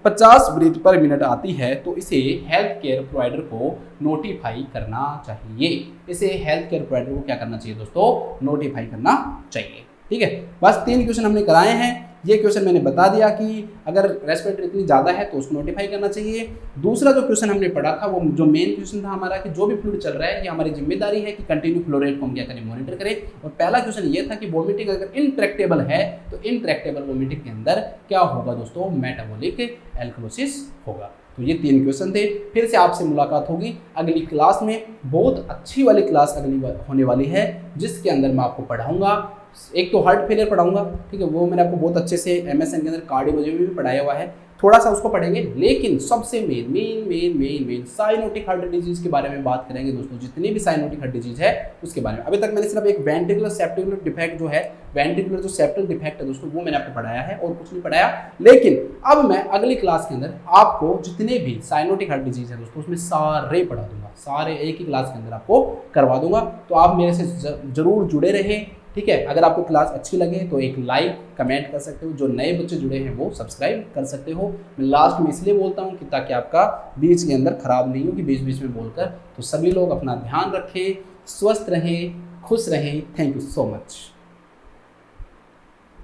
50 ब्रीथ पर मिनट आती है, तो इसे हेल्थ केयर प्रोवाइडर को नोटिफाई करना चाहिए। इसे हेल्थ केयर प्रोवाइडर को क्या करना चाहिए दोस्तों, नोटिफाई करना चाहिए, ठीक है। बस 3 क्वेश्चन हमने कराए हैं। ये क्वेश्चन मैंने बता दिया कि अगर रेस्पिरेटरी इतनी ज़्यादा है तो उसको नोटिफाई करना चाहिए। दूसरा जो क्वेश्चन हमने पढ़ा था, वो जो मेन क्वेश्चन था हमारा, कि जो भी फ्लूइड चल रहा है, ये हमारी जिम्मेदारी है कि कंटिन्यू फ्लो रेट को हम क्या करें, मॉनिटर करें। और पहला क्वेश्चन ये था कि वोमिटिंग अगर इनट्रैक्टेबल है तो इनट्रैक्टेबल वोमिटिंग के अंदर क्या होगा दोस्तों, मेटाबॉलिक एल्कलोसिस होगा। तो ये 3 क्वेश्चन थे। फिर से आपसे मुलाकात होगी अगली क्लास में। बहुत अच्छी वाली क्लास अगली होने वाली है, जिसके अंदर मैं आपको पढ़ाऊंगा, एक तो हार्ट फेलियर पढ़ाऊंगा, ठीक है, वो मैंने आपको बहुत अच्छे से एमएसएन के अंदर कार्डियोलॉजी में भी पढ़ाया हुआ है, थोड़ा सा उसको पढ़ेंगे। लेकिन सबसे मेन साइनोटिक हार्ट डिजीज के बारे में बात करेंगे दोस्तों। जितनी भी साइनोटिक हार्ट डिजीज है उसके बारे में। अभी तक मैंने सिर्फ एक वेंट्रिकुलर सेप्टिकुलर डिफेक्ट जो है, वेंट्रिकुलर जो सेप्टल डिफेक्ट है दोस्तों, वो मैंने आपको पढ़ाया है और कुछ नहीं पढ़ाया। लेकिन अब मैं अगली क्लास के अंदर आपको जितने भी साइनोटिक हार्ट डिजीज है दोस्तों, उसमें सारे पढ़ा दूंगा, सारे एक ही क्लास के अंदर आपको करवा दूंगा। तो आप मेरे से जरूर जुड़े रहें, ठीक है। अगर आपको क्लास अच्छी लगे तो एक लाइक कमेंट कर सकते हो, जो नए बच्चे जुड़े हैं वो सब्सक्राइब कर सकते हो। मैं लास्ट में इसलिए बोलता हूँ कि ताकि आपका बीच के अंदर खराब नहीं हो कि बीच बीच में बोलकर। तो सभी लोग अपना ध्यान रखें, स्वस्थ रहें, खुश रहें। Thank you so much.